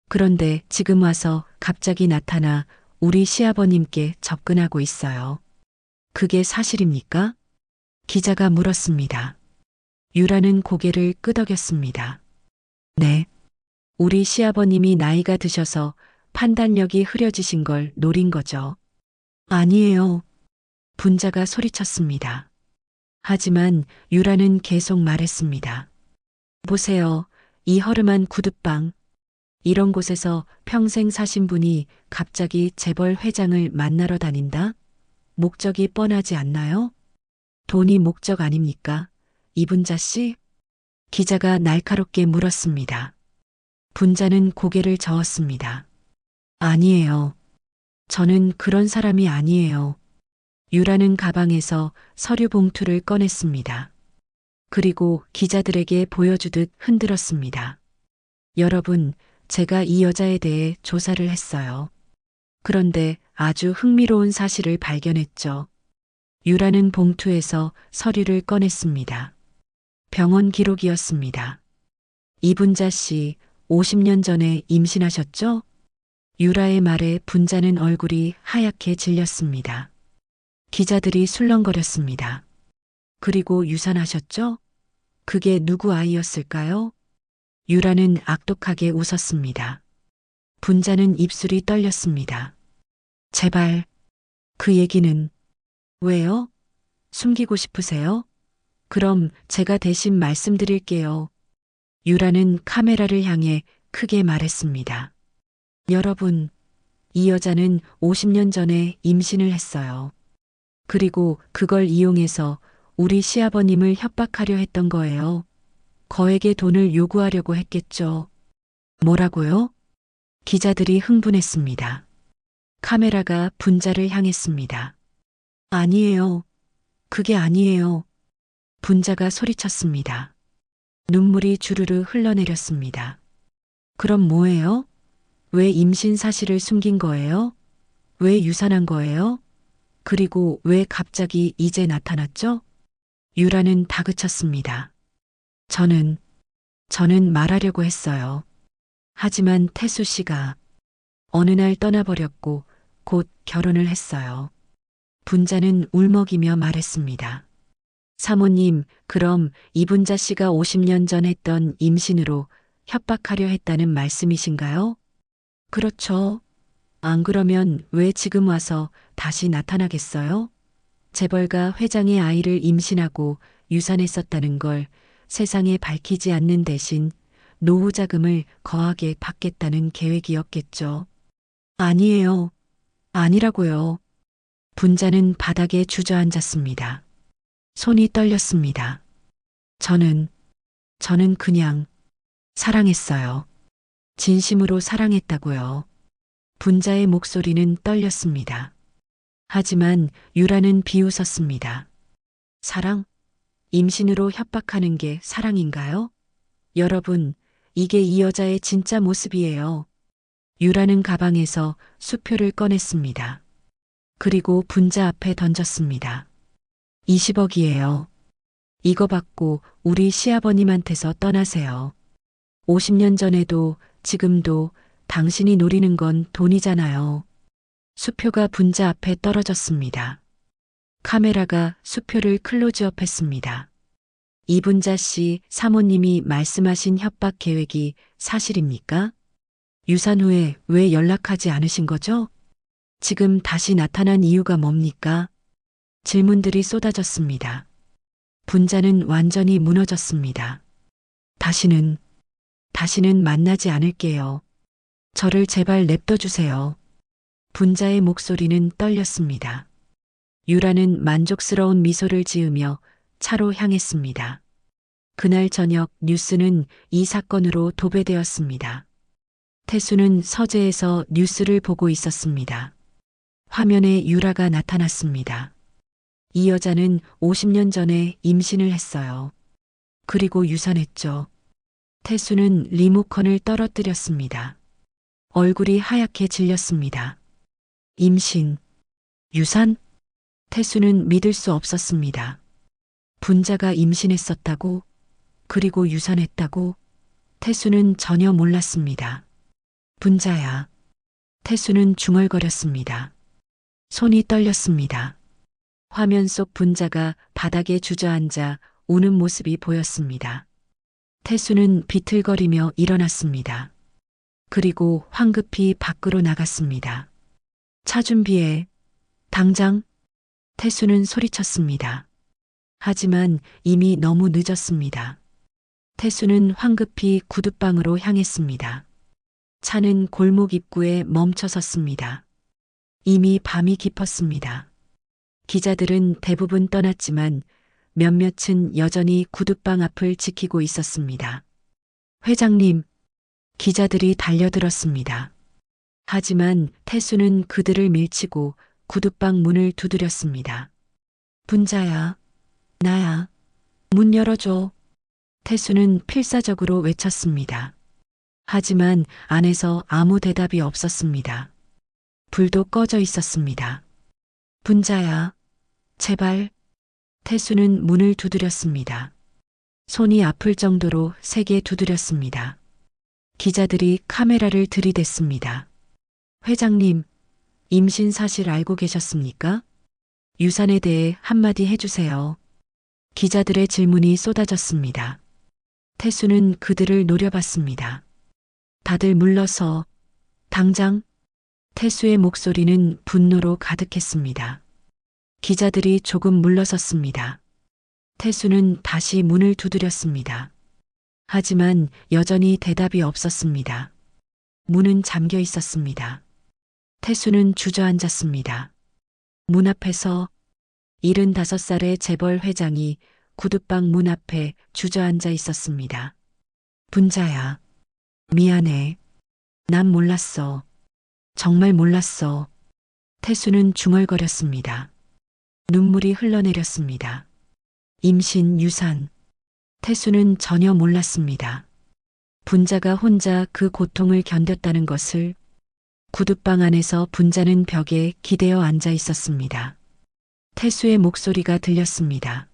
그런데 지금 와서 갑자기 나타나 우리 시아버님께 접근하고 있어요. 그게 사실입니까? 기자가 물었습니다. 유라는 고개를 끄덕였습니다. 네. 우리 시아버님이 나이가 드셔서 판단력이 흐려지신 걸 노린 거죠. 아니에요. 분자가 소리쳤습니다. 하지만 유라는 계속 말했습니다. 보세요. 이 허름한 구두방. 이런 곳에서 평생 사신 분이 갑자기 재벌 회장을 만나러 다닌다? 목적이 뻔하지 않나요? 돈이 목적 아닙니까? 이분자 씨? 기자가 날카롭게 물었습니다. 분자는 고개를 저었습니다. 아니에요. 저는 그런 사람이 아니에요. 유라는 가방에서 서류 봉투를 꺼냈습니다. 그리고 기자들에게 보여주듯 흔들었습니다. 여러분, 제가 이 여자에 대해 조사를 했어요. 그런데 아주 흥미로운 사실을 발견했죠. 유라는 봉투에서 서류를 꺼냈습니다. 병원 기록이었습니다. 이분자 씨, 50년 전에 임신하셨죠? 유라의 말에 분자는 얼굴이 하얗게 질렸습니다. 기자들이 술렁거렸습니다. 그리고 유산하셨죠? 그게 누구 아이였을까요? 유라는 악독하게 웃었습니다. 분자는 입술이 떨렸습니다. 제발, 그 얘기는 왜요? 숨기고 싶으세요? 그럼 제가 대신 말씀드릴게요. 유라는 카메라를 향해 크게 말했습니다. 여러분, 이 여자는 50년 전에 임신을 했어요. 그리고 그걸 이용해서 우리 시아버님을 협박하려 했던 거예요. 거액의 돈을 요구하려고 했겠죠. 뭐라고요? 기자들이 흥분했습니다. 카메라가 분자를 향했습니다. 아니에요. 그게 아니에요. 분자가 소리쳤습니다. 눈물이 주르르 흘러내렸습니다. 그럼 뭐예요? 왜 임신 사실을 숨긴 거예요? 왜 유산한 거예요? 그리고 왜 갑자기 이제 나타났죠? 유라는 다그쳤습니다. 저는 말하려고 했어요. 하지만 태수 씨가 어느 날 떠나버렸고 곧 결혼을 했어요. 분자는 울먹이며 말했습니다. 사모님, 그럼 이분자 씨가 50년 전 했던 임신으로 협박하려 했다는 말씀이신가요? 그렇죠. 안 그러면 왜 지금 와서 다시 나타나겠어요? 재벌가 회장의 아이를 임신하고 유산했었다는 걸 세상에 밝히지 않는 대신 노후 자금을 거하게 받겠다는 계획이었겠죠. 아니에요. 아니라고요. 분자는 바닥에 주저앉았습니다. 손이 떨렸습니다. 저는 그냥 사랑했어요. 진심으로 사랑했다고요. 분자의 목소리는 떨렸습니다. 하지만 유라는 비웃었습니다. 사랑? 임신으로 협박하는 게 사랑인가요? 여러분, 이게 이 여자의 진짜 모습이에요. 유라는 가방에서 수표를 꺼냈습니다. 그리고 분자 앞에 던졌습니다. 20억이에요. 이거 받고 우리 시아버님한테서 떠나세요. 50년 전에도 지금도 당신이 노리는 건 돈이잖아요. 수표가 분자 앞에 떨어졌습니다. 카메라가 수표를 클로즈업했습니다. 이분자 씨 사모님이 말씀하신 협박 계획이 사실입니까? 유산 후에 왜 연락하지 않으신 거죠? 지금 다시 나타난 이유가 뭡니까? 질문들이 쏟아졌습니다. 분자는 완전히 무너졌습니다. 다시는 만나지 않을게요. 저를 제발 냅둬주세요. 분자의 목소리는 떨렸습니다. 유라는 만족스러운 미소를 지으며 차로 향했습니다. 그날 저녁 뉴스는 이 사건으로 도배되었습니다. 태수는 서재에서 뉴스를 보고 있었습니다. 화면에 유라가 나타났습니다. 이 여자는 50년 전에 임신을 했어요. 그리고 유산했죠. 태수는 리모컨을 떨어뜨렸습니다. 얼굴이 하얗게 질렸습니다. 임신, 유산? 태수는 믿을 수 없었습니다. 분자가 임신했었다고, 그리고 유산했다고? 태수는 전혀 몰랐습니다. 분자야. 태수는 중얼거렸습니다. 손이 떨렸습니다. 화면 속 분자가 바닥에 주저앉아 우는 모습이 보였습니다. 태수는 비틀거리며 일어났습니다. 그리고 황급히 밖으로 나갔습니다. 차 준비해. 당장. 태수는 소리쳤습니다. 하지만 이미 너무 늦었습니다. 태수는 황급히 구두방으로 향했습니다. 차는 골목 입구에 멈춰 섰습니다. 이미 밤이 깊었습니다. 기자들은 대부분 떠났지만 몇몇은 여전히 구두방 앞을 지키고 있었습니다. 회장님, 기자들이 달려들었습니다. 하지만 태수는 그들을 밀치고 구두방 문을 두드렸습니다. 분자야, 나야, 문 열어줘. 태수는 필사적으로 외쳤습니다. 하지만 안에서 아무 대답이 없었습니다. 불도 꺼져 있었습니다. 분자야, 제발. 태수는 문을 두드렸습니다. 손이 아플 정도로 세게 두드렸습니다. 기자들이 카메라를 들이댔습니다. 회장님, 임신 사실 알고 계셨습니까? 유산에 대해 한마디 해주세요. 기자들의 질문이 쏟아졌습니다. 태수는 그들을 노려봤습니다. 다들 물러서. 당장. 태수의 목소리는 분노로 가득했습니다. 기자들이 조금 물러섰습니다. 태수는 다시 문을 두드렸습니다. 하지만 여전히 대답이 없었습니다. 문은 잠겨 있었습니다. 태수는 주저앉았습니다. 문 앞에서 75살의 재벌 회장이 구두방 문 앞에 주저앉아 있었습니다. 분자야, 미안해. 난 몰랐어. 정말 몰랐어. 태수는 중얼거렸습니다. 눈물이 흘러내렸습니다. 임신, 유산. 태수는 전혀 몰랐습니다. 분자가 혼자 그 고통을 견뎠다는 것을. 구두방 안에서 분자는 벽에 기대어 앉아 있었습니다. 태수의 목소리가 들렸습니다.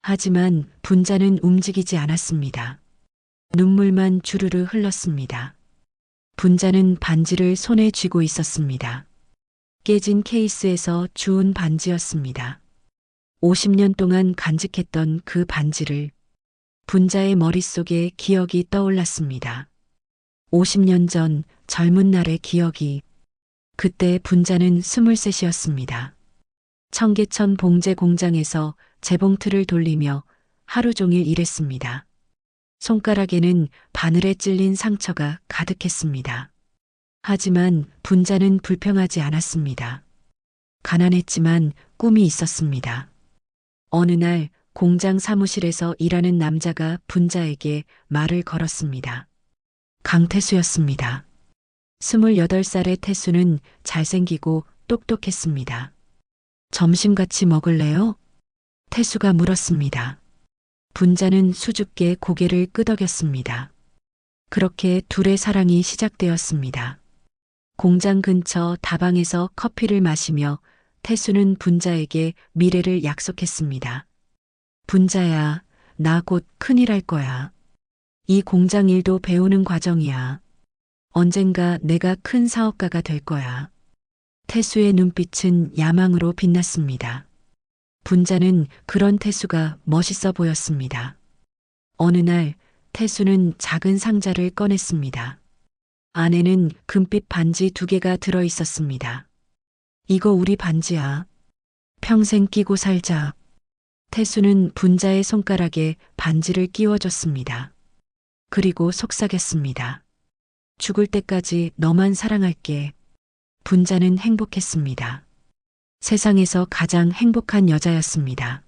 하지만 분자는 움직이지 않았습니다. 눈물만 주르르 흘렀습니다. 분자는 반지를 손에 쥐고 있었습니다. 깨진 케이스에서 주운 반지였습니다. 50년 동안 간직했던 그 반지를. 분자의 머릿속에 기억이 떠올랐습니다. 50년 전 젊은 날의 기억이. 그때 분자는 23이었습니다. 청계천 봉제 공장에서 재봉틀을 돌리며 하루 종일 일했습니다. 손가락에는 바늘에 찔린 상처가 가득했습니다. 하지만 분자는 불평하지 않았습니다. 가난했지만 꿈이 있었습니다. 어느 날 공장 사무실에서 일하는 남자가 분자에게 말을 걸었습니다. 강태수였습니다. 28살의 태수는 잘생기고 똑똑했습니다. 점심 같이 먹을래요? 태수가 물었습니다. 분자는 수줍게 고개를 끄덕였습니다. 그렇게 둘의 사랑이 시작되었습니다. 공장 근처 다방에서 커피를 마시며 태수는 분자에게 미래를 약속했습니다. 분자야, 나 곧 큰일 할 거야. 이 공장 일도 배우는 과정이야. 언젠가 내가 큰 사업가가 될 거야. 태수의 눈빛은 야망으로 빛났습니다. 분자는 그런 태수가 멋있어 보였습니다. 어느 날 태수는 작은 상자를 꺼냈습니다. 안에는 금빛 반지 2개가 들어 있었습니다. 이거 우리 반지야. 평생 끼고 살자. 태수는 분자의 손가락에 반지를 끼워줬습니다. 그리고 속삭였습니다. 죽을 때까지 너만 사랑할게. 분자는 행복했습니다. 세상에서 가장 행복한 여자였습니다.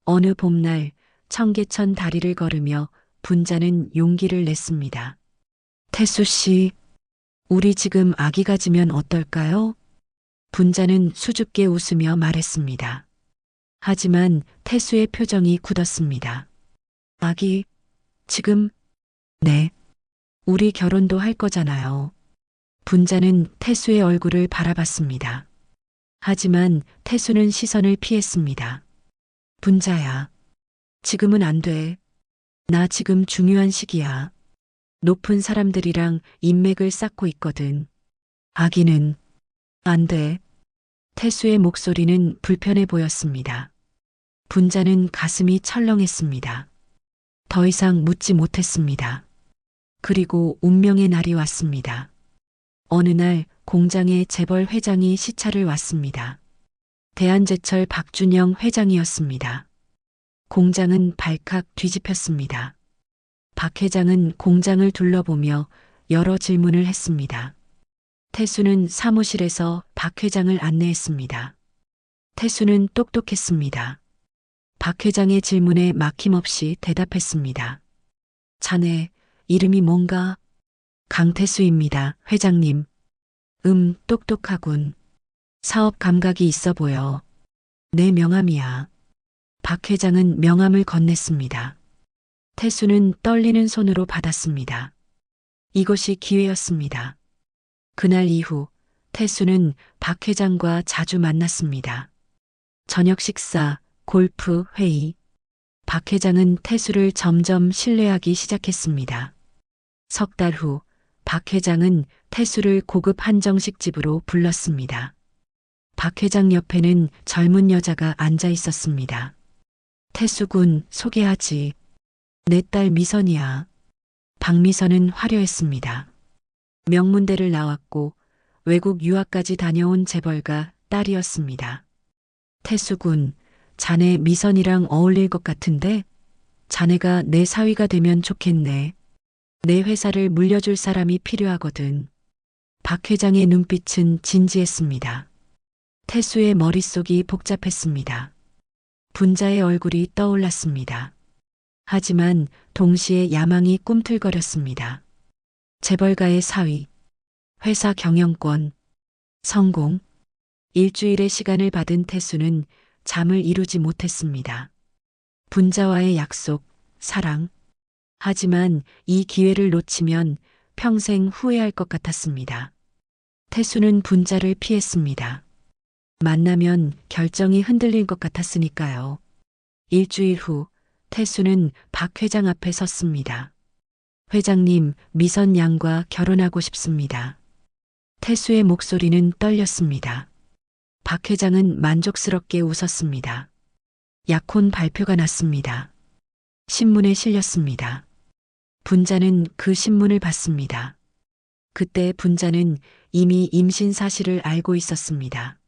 어느 봄날 청계천 다리를 걸으며 분자는 용기를 냈습니다. 태수 씨, 우리 지금 아기 가지면 어떨까요? 분자는 수줍게 웃으며 말했습니다. 하지만 태수의 표정이 굳었습니다. 아기, 지금? 네. 우리 결혼도 할 거잖아요. 분자는 태수의 얼굴을 바라봤습니다. 하지만 태수는 시선을 피했습니다. 분자야, 지금은 안 돼. 나 지금 중요한 시기야. 높은 사람들이랑 인맥을 쌓고 있거든. 아기는 안 돼. 태수의 목소리는 불편해 보였습니다. 분자는 가슴이 철렁했습니다. 더 이상 묻지 못했습니다. 그리고 운명의 날이 왔습니다. 어느 날 공장에 재벌 회장이 시찰을 왔습니다. 대한제철 박준영 회장이었습니다. 공장은 발칵 뒤집혔습니다. 박 회장은 공장을 둘러보며 여러 질문을 했습니다. 태수는 사무실에서 박 회장을 안내했습니다. 태수는 똑똑했습니다. 박 회장의 질문에 막힘없이 대답했습니다. 자네, 이름이 뭔가? 강태수입니다, 회장님. 똑똑하군. 사업 감각이 있어 보여. 내 명함이야. 박 회장은 명함을 건넸습니다. 태수는 떨리는 손으로 받았습니다. 이것이 기회였습니다. 그날 이후 태수는 박 회장과 자주 만났습니다. 저녁 식사, 골프, 회의. 박 회장은 태수를 점점 신뢰하기 시작했습니다. 석 달 후 박 회장은 태수를 고급 한정식 집으로 불렀습니다. 박 회장 옆에는 젊은 여자가 앉아 있었습니다. 태수군, 소개하지. 내 딸 미선이야. 박미선은 화려했습니다. 명문대를 나왔고 외국 유학까지 다녀온 재벌가 딸이었습니다. 태수군, 자네 미선이랑 어울릴 것 같은데? 자네가 내 사위가 되면 좋겠네. 내 회사를 물려줄 사람이 필요하거든. 박 회장의 눈빛은 진지했습니다. 태수의 머릿속이 복잡했습니다. 분자의 얼굴이 떠올랐습니다. 하지만 동시에 야망이 꿈틀거렸습니다. 재벌가의 사위, 회사 경영권, 성공. 일주일의 시간을 받은 태수는 잠을 이루지 못했습니다. 분자와의 약속, 사랑. 하지만 이 기회를 놓치면 평생 후회할 것 같았습니다. 태수는 분자를 피했습니다. 만나면 결정이 흔들릴 것 같았으니까요. 일주일 후 태수는 박 회장 앞에 섰습니다. 회장님, 미선 양과 결혼하고 싶습니다. 태수의 목소리는 떨렸습니다. 박 회장은 만족스럽게 웃었습니다. 약혼 발표가 났습니다. 신문에 실렸습니다. 분자는 그 신문을 봤습니다. 그때 분자는 이미 임신 사실을 알고 있었습니다.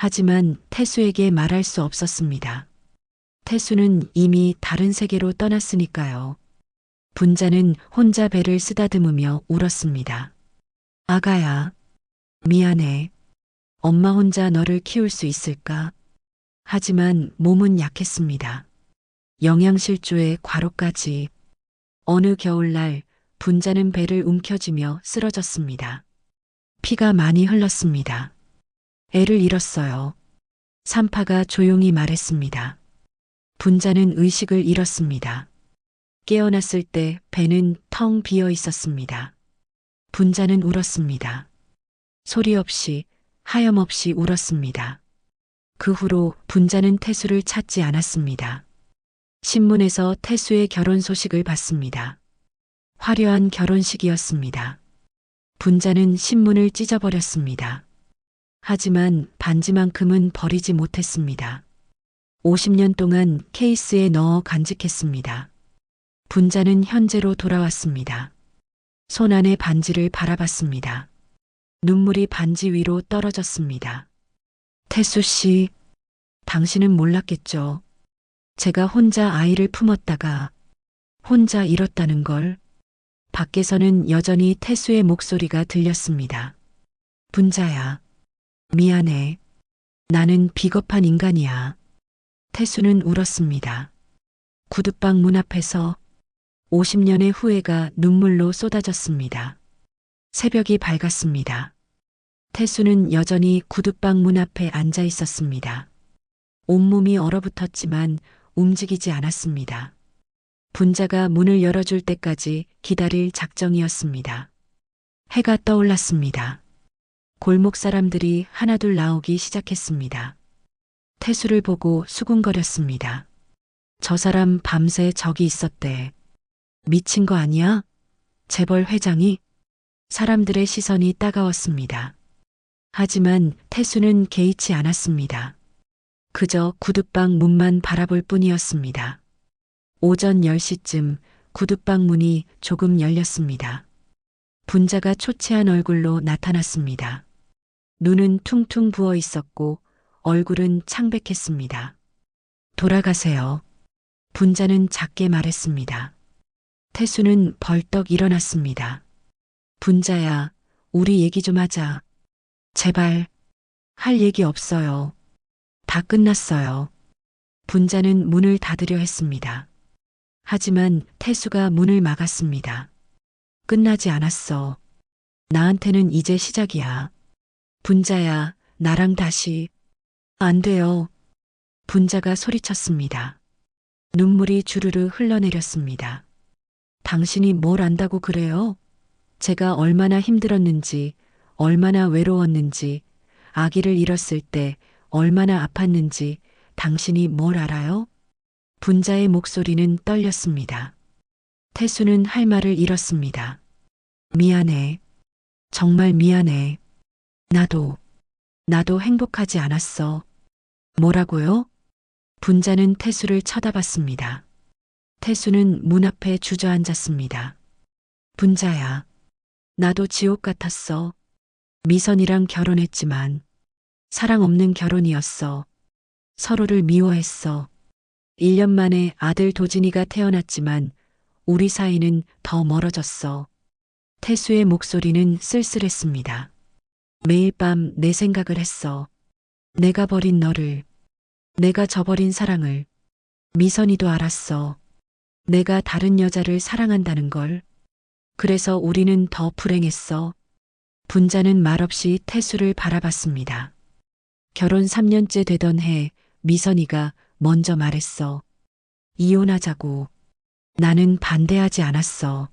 하지만 태수에게 말할 수 없었습니다. 태수는 이미 다른 세계로 떠났으니까요. 분자는 혼자 배를 쓰다듬으며 울었습니다. 아가야, 미안해. 엄마 혼자 너를 키울 수 있을까? 하지만 몸은 약했습니다. 영양실조에 과로까지. 어느 겨울날 분자는 배를 움켜쥐며 쓰러졌습니다. 피가 많이 흘렀습니다. 애를 잃었어요. 산파가 조용히 말했습니다. 분자는 의식을 잃었습니다. 깨어났을 때 배는 텅 비어 있었습니다. 분자는 울었습니다. 소리 없이, 하염없이 울었습니다. 그 후로 분자는 태수를 찾지 않았습니다. 신문에서 태수의 결혼 소식을 봤습니다. 화려한 결혼식이었습니다. 분자는 신문을 찢어버렸습니다. 하지만 반지만큼은 버리지 못했습니다. 50년 동안 케이스에 넣어 간직했습니다. 분자는 현재로 돌아왔습니다. 손 안에 반지를 바라봤습니다. 눈물이 반지 위로 떨어졌습니다. 태수 씨, 당신은 몰랐겠죠. 제가 혼자 아이를 품었다가 혼자 잃었다는 걸. 밖에서는 여전히 태수의 목소리가 들렸습니다. 분자야, 미안해. 나는 비겁한 인간이야. 태수는 울었습니다. 구두방 문 앞에서 50년의 후회가 눈물로 쏟아졌습니다. 새벽이 밝았습니다. 태수는 여전히 구두방 문 앞에 앉아 있었습니다. 온몸이 얼어붙었지만 움직이지 않았습니다. 분자가 문을 열어줄 때까지 기다릴 작정이었습니다. 해가 떠올랐습니다. 골목 사람들이 하나둘 나오기 시작했습니다. 태수를 보고 수군거렸습니다. 저 사람 밤새 저기 있었대. 미친 거 아니야? 재벌 회장이? 사람들의 시선이 따가웠습니다. 하지만 태수는 개의치 않았습니다. 그저 구두방 문만 바라볼 뿐이었습니다. 오전 10시쯤 구두방 문이 조금 열렸습니다. 분자가 초췌한 얼굴로 나타났습니다. 눈은 퉁퉁 부어 있었고 얼굴은 창백했습니다. 돌아가세요. 분자는 작게 말했습니다. 태수는 벌떡 일어났습니다. 분자야, 우리 얘기 좀 하자. 제발. 할 얘기 없어요. 다 끝났어요. 분자는 문을 닫으려 했습니다. 하지만 태수가 문을 막았습니다. 끝나지 않았어. 나한테는 이제 시작이야. 분자야, 나랑 다시. 안 돼요. 분자가 소리쳤습니다. 눈물이 주르르 흘러내렸습니다. 당신이 뭘 안다고 그래요? 제가 얼마나 힘들었는지, 얼마나 외로웠는지, 아기를 잃었을 때 얼마나 아팠는지 당신이 뭘 알아요? 분자의 목소리는 떨렸습니다. 태수는 할 말을 잃었습니다. 미안해. 정말 미안해. 나도 행복하지 않았어. 뭐라고요? 분자는 태수를 쳐다봤습니다. 태수는 문 앞에 주저앉았습니다. 분자야, 나도 지옥 같았어. 미선이랑 결혼했지만 사랑 없는 결혼이었어. 서로를 미워했어. 1년 만에 아들 도진이가 태어났지만 우리 사이는 더 멀어졌어. 태수의 목소리는 쓸쓸했습니다. 매일 밤 내 생각을 했어. 내가 버린 너를, 내가 저버린 사랑을. 미선이도 알았어. 내가 다른 여자를 사랑한다는 걸. 그래서 우리는 더 불행했어. 분자는 말없이 태수를 바라봤습니다. 결혼 3년째 되던 해 미선이가 먼저 말했어. 이혼하자고. 나는 반대하지 않았어.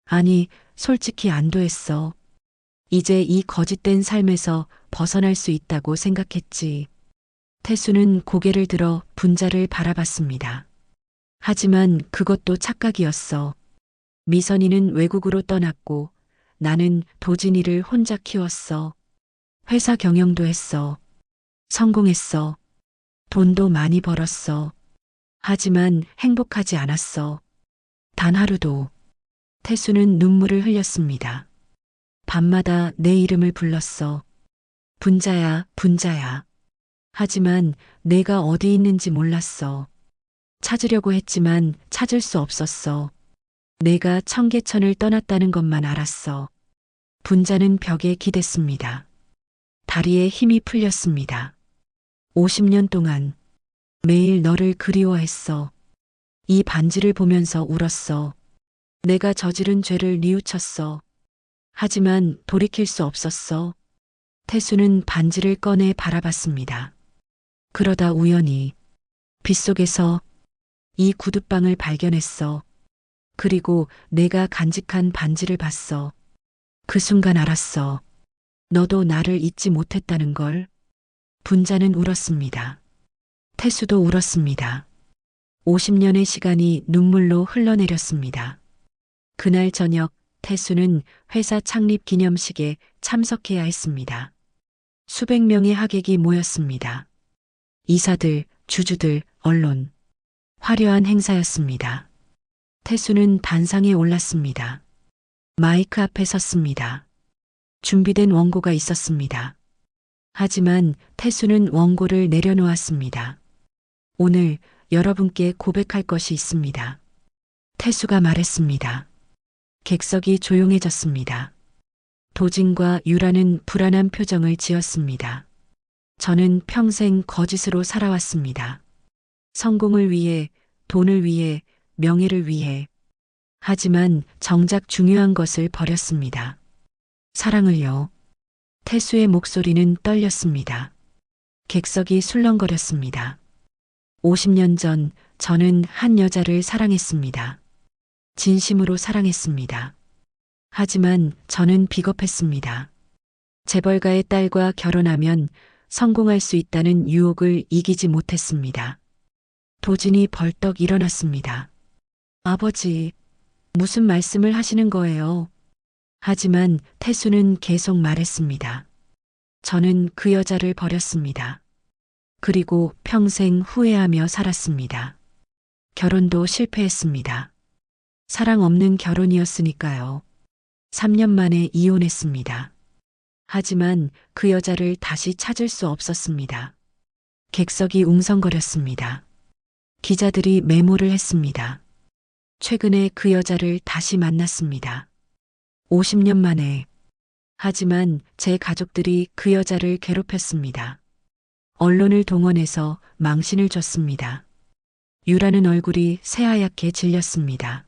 아니, 솔직히 안도했어. 이제 이 거짓된 삶에서 벗어날 수 있다고 생각했지. 태수는 고개를 들어 분자를 바라봤습니다. 하지만 그것도 착각이었어. 미선이는 외국으로 떠났고 나는 도진이를 혼자 키웠어. 회사 경영도 했어. 성공했어. 돈도 많이 벌었어. 하지만 행복하지 않았어. 단 하루도. 태수는 눈물을 흘렸습니다. 밤마다 내 이름을 불렀어. 분자야, 분자야. 하지만 내가 어디 있는지 몰랐어. 찾으려고 했지만 찾을 수 없었어. 내가 청계천을 떠났다는 것만 알았어. 분자는 벽에 기댔습니다. 다리에 힘이 풀렸습니다. 50년 동안 매일 너를 그리워했어. 이 반지를 보면서 울었어. 내가 저지른 죄를 뉘우쳤어. 하지만 돌이킬 수 없었어. 태수는 반지를 꺼내 바라봤습니다. 그러다 우연히 빗속에서 이 구두방을 발견했어. 그리고 내가 간직한 반지를 봤어. 그 순간 알았어. 너도 나를 잊지 못했다는 걸. 분자는 울었습니다. 태수도 울었습니다. 50년의 시간이 눈물로 흘러내렸습니다. 그날 저녁 태수는 회사 창립 기념식에 참석해야 했습니다. 수백 명의 하객이 모였습니다. 이사들, 주주들, 언론. 화려한 행사였습니다. 태수는 단상에 올랐습니다. 마이크 앞에 섰습니다. 준비된 원고가 있었습니다. 하지만 태수는 원고를 내려놓았습니다. 오늘 여러분께 고백할 것이 있습니다. 태수가 말했습니다. 객석이 조용해졌습니다. 도진과 유라는 불안한 표정을 지었습니다. 저는 평생 거짓으로 살아왔습니다. 성공을 위해, 돈을 위해, 명예를 위해. 하지만 정작 중요한 것을 버렸습니다. 사랑을요. 태수의 목소리는 떨렸습니다. 객석이 술렁거렸습니다. 50년 전 저는 한 여자를 사랑했습니다. 진심으로 사랑했습니다. 하지만 저는 비겁했습니다. 재벌가의 딸과 결혼하면 성공할 수 있다는 유혹을 이기지 못했습니다. 도진이 벌떡 일어났습니다. 아버지, 무슨 말씀을 하시는 거예요? 하지만 태수는 계속 말했습니다. 저는 그 여자를 버렸습니다. 그리고 평생 후회하며 살았습니다. 결혼도 실패했습니다. 사랑 없는 결혼이었으니까요. 3년 만에 이혼했습니다. 하지만 그 여자를 다시 찾을 수 없었습니다. 객석이 웅성거렸습니다. 기자들이 메모를 했습니다. 최근에 그 여자를 다시 만났습니다. 50년 만에. 하지만 제 가족들이 그 여자를 괴롭혔습니다. 언론을 동원해서 망신을 줬습니다. 유라는 얼굴이 새하얗게 질렸습니다.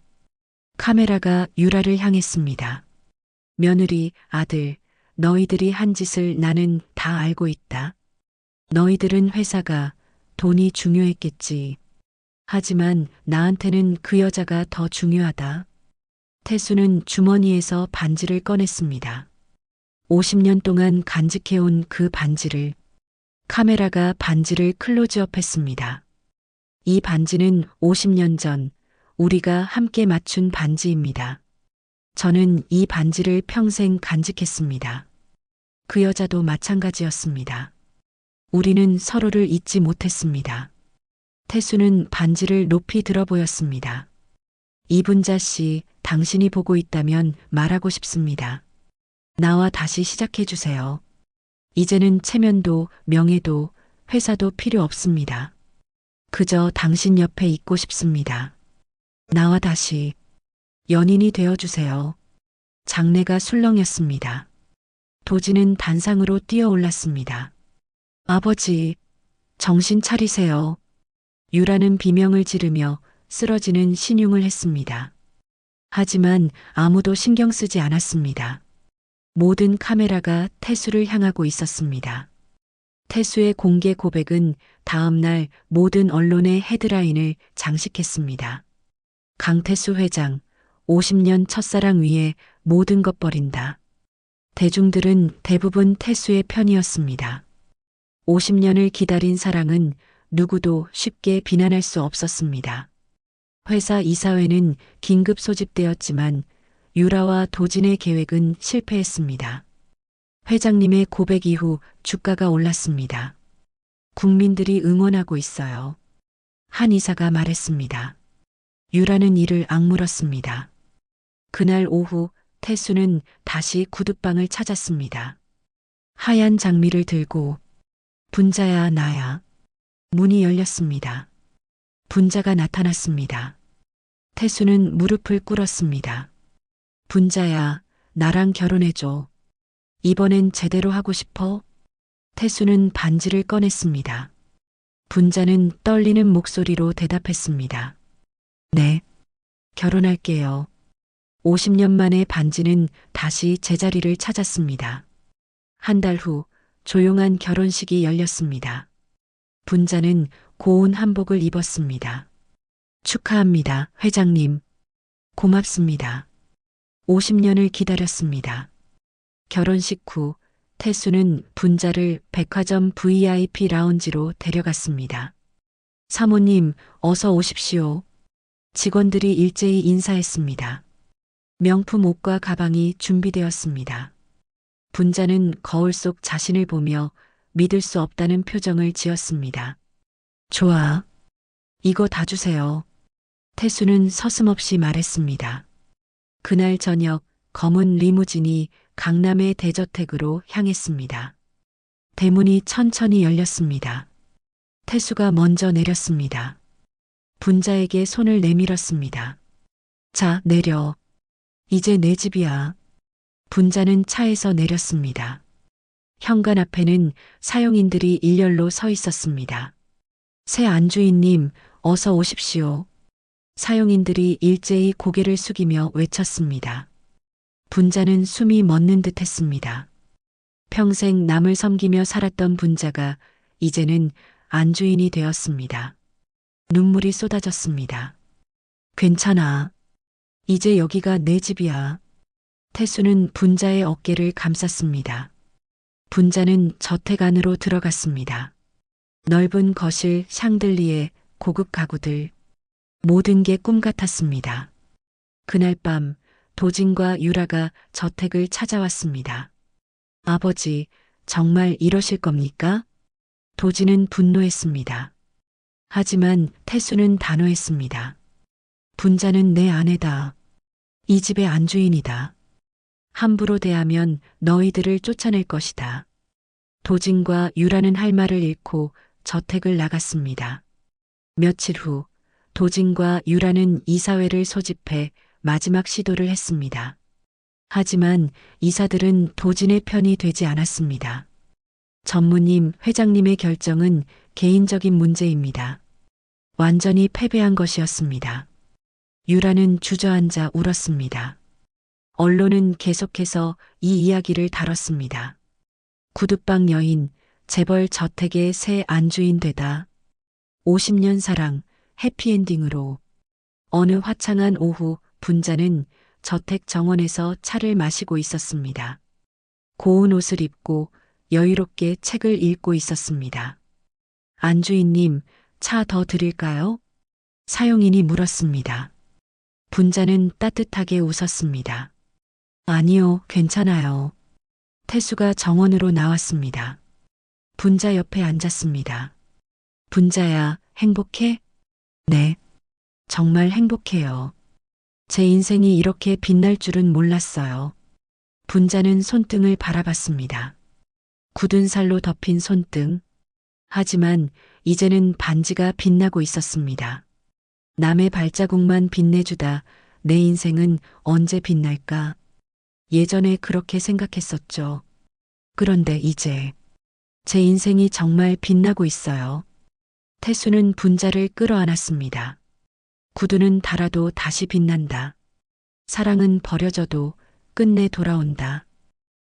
카메라가 유라를 향했습니다. 며느리, 아들, 너희들이 한 짓을 나는 다 알고 있다. 너희들은 회사가, 돈이 중요했겠지. 하지만 나한테는 그 여자가 더 중요하다. 태수는 주머니에서 반지를 꺼냈습니다. 50년 동안 간직해온 그 반지를. 카메라가 반지를 클로즈업했습니다. 이 반지는 50년 전 우리가 함께 맞춘 반지입니다. 저는 이 반지를 평생 간직했습니다. 그 여자도 마찬가지였습니다. 우리는 서로를 잊지 못했습니다. 태수는 반지를 높이 들어 보였습니다. 이분자 씨, 당신이 보고 있다면 말하고 싶습니다. 나와 다시 시작해 주세요. 이제는 체면도 명예도 회사도 필요 없습니다. 그저 당신 옆에 있고 싶습니다. 나와 다시 연인이 되어주세요. 장례가 술렁였습니다. 도진은 단상으로 뛰어올랐습니다. 아버지, 정신 차리세요. 유라는 비명을 지르며 쓰러지는 신용을 했습니다. 하지만 아무도 신경 쓰지 않았습니다. 모든 카메라가 태수를 향하고 있었습니다. 태수의 공개 고백은 다음 날 모든 언론의 헤드라인을 장식했습니다. 강태수 회장, 50년 첫사랑 위에 모든 것 버린다. 대중들은 대부분 태수의 편이었습니다. 50년을 기다린 사랑은 누구도 쉽게 비난할 수 없었습니다. 회사 이사회는 긴급 소집되었지만 유라와 도진의 계획은 실패했습니다. 회장님의 고백 이후 주가가 올랐습니다. 국민들이 응원하고 있어요. 한 이사가 말했습니다. 유라는 이를 악물었습니다. 그날 오후 태수는 다시 구두방을 찾았습니다. 하얀 장미를 들고 분자야, 나야. 문이 열렸습니다. 분자가 나타났습니다. 태수는 무릎을 꿇었습니다. 분자야, 나랑 결혼해줘. 이번엔 제대로 하고 싶어? 태수는 반지를 꺼냈습니다. 분자는 떨리는 목소리로 대답했습니다. 네, 결혼할게요. 50년 만에 반지는 다시 제자리를 찾았습니다. 한 달 후 조용한 결혼식이 열렸습니다. 분자는 고운 한복을 입었습니다. 축하합니다, 회장님. 고맙습니다. 50년을 기다렸습니다. 결혼식 후 태수는 분자를 백화점 VIP 라운지로 데려갔습니다. 사모님, 어서 오십시오. 직원들이 일제히 인사했습니다. 명품 옷과 가방이 준비되었습니다. 분자는 거울 속 자신을 보며 믿을 수 없다는 표정을 지었습니다. 좋아. 이거 다 주세요. 태수는 서슴없이 말했습니다. 그날 저녁 검은 리무진이 강남의 대저택으로 향했습니다. 대문이 천천히 열렸습니다. 태수가 먼저 내렸습니다. 분자에게 손을 내밀었습니다. 자, 내려. 이제 내 집이야. 분자는 차에서 내렸습니다. 현관 앞에는 사용인들이 일렬로 서 있었습니다. 새 안주인님, 어서 오십시오. 사용인들이 일제히 고개를 숙이며 외쳤습니다. 분자는 숨이 멎는 듯 했습니다. 평생 남을 섬기며 살았던 분자가 이제는 안주인이 되었습니다. 눈물이 쏟아졌습니다. 괜찮아. 이제 여기가 내 집이야. 태수는 분자의 어깨를 감쌌습니다. 분자는 저택 안으로 들어갔습니다. 넓은 거실, 샹들리에, 고급 가구들. 모든 게 꿈 같았습니다. 그날 밤 도진과 유라가 저택을 찾아왔습니다. 아버지, 정말 이러실 겁니까? 도진은 분노했습니다. 하지만 태수는 단호했습니다. 분자는 내 아내다. 이 집의 안주인이다. 함부로 대하면 너희들을 쫓아낼 것이다. 도진과 유라는 할 말을 잃고 저택을 나갔습니다. 며칠 후 도진과 유라는 이사회를 소집해 마지막 시도를 했습니다. 하지만 이사들은 도진의 편이 되지 않았습니다. 전무님, 회장님의 결정은 개인적인 문제입니다. 완전히 패배한 것이었습니다. 유라는 주저앉아 울었습니다. 언론은 계속해서 이 이야기를 다뤘습니다. 구두방 여인, 재벌 저택의 새 안주인 되다. 50년 사랑, 해피엔딩으로. 어느 화창한 오후 분자는 저택 정원에서 차를 마시고 있었습니다. 고운 옷을 입고 여유롭게 책을 읽고 있었습니다. 안주인님, 차 더 드릴까요? 사용인이 물었습니다. 분자는 따뜻하게 웃었습니다. 아니요, 괜찮아요. 태수가 정원으로 나왔습니다. 분자 옆에 앉았습니다. 분자야, 행복해? 네, 정말 행복해요. 제 인생이 이렇게 빛날 줄은 몰랐어요. 분자는 손등을 바라봤습니다. 굳은 살로 덮인 손등. 하지만 이제는 반지가 빛나고 있었습니다. 남의 발자국만 빛내주다 내 인생은 언제 빛날까? 예전에 그렇게 생각했었죠. 그런데 이제 제 인생이 정말 빛나고 있어요. 태수는 분자를 끌어안았습니다. 구두는 닳아도 다시 빛난다. 사랑은 버려져도 끝내 돌아온다.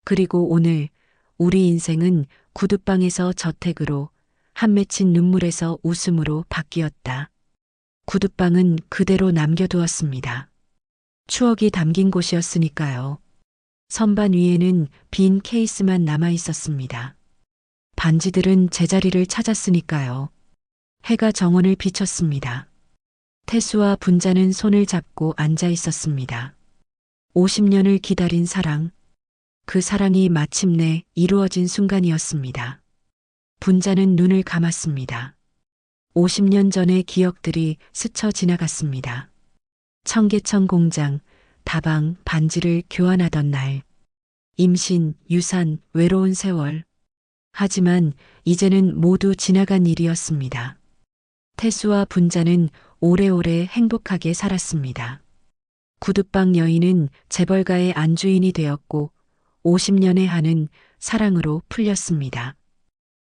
그리고 오늘 우리 인생은 구두방에서 저택으로, 한 맺힌 눈물에서 웃음으로 바뀌었다. 구두방은 그대로 남겨두었습니다. 추억이 담긴 곳이었으니까요. 선반 위에는 빈 케이스만 남아 있었습니다. 반지들은 제자리를 찾았으니까요. 해가 정원을 비췄습니다. 태수와 분자는 손을 잡고 앉아 있었습니다. 50년을 기다린 사랑. 그 사랑이 마침내 이루어진 순간이었습니다. 분자는 눈을 감았습니다. 50년 전의 기억들이 스쳐 지나갔습니다. 청계천 공장, 다방, 반지를 교환하던 날. 임신, 유산, 외로운 세월. 하지만 이제는 모두 지나간 일이었습니다. 태수와 분자는 오래오래 행복하게 살았습니다. 구두방 여인은 재벌가의 안주인이 되었고 50년의 한은 사랑으로 풀렸습니다.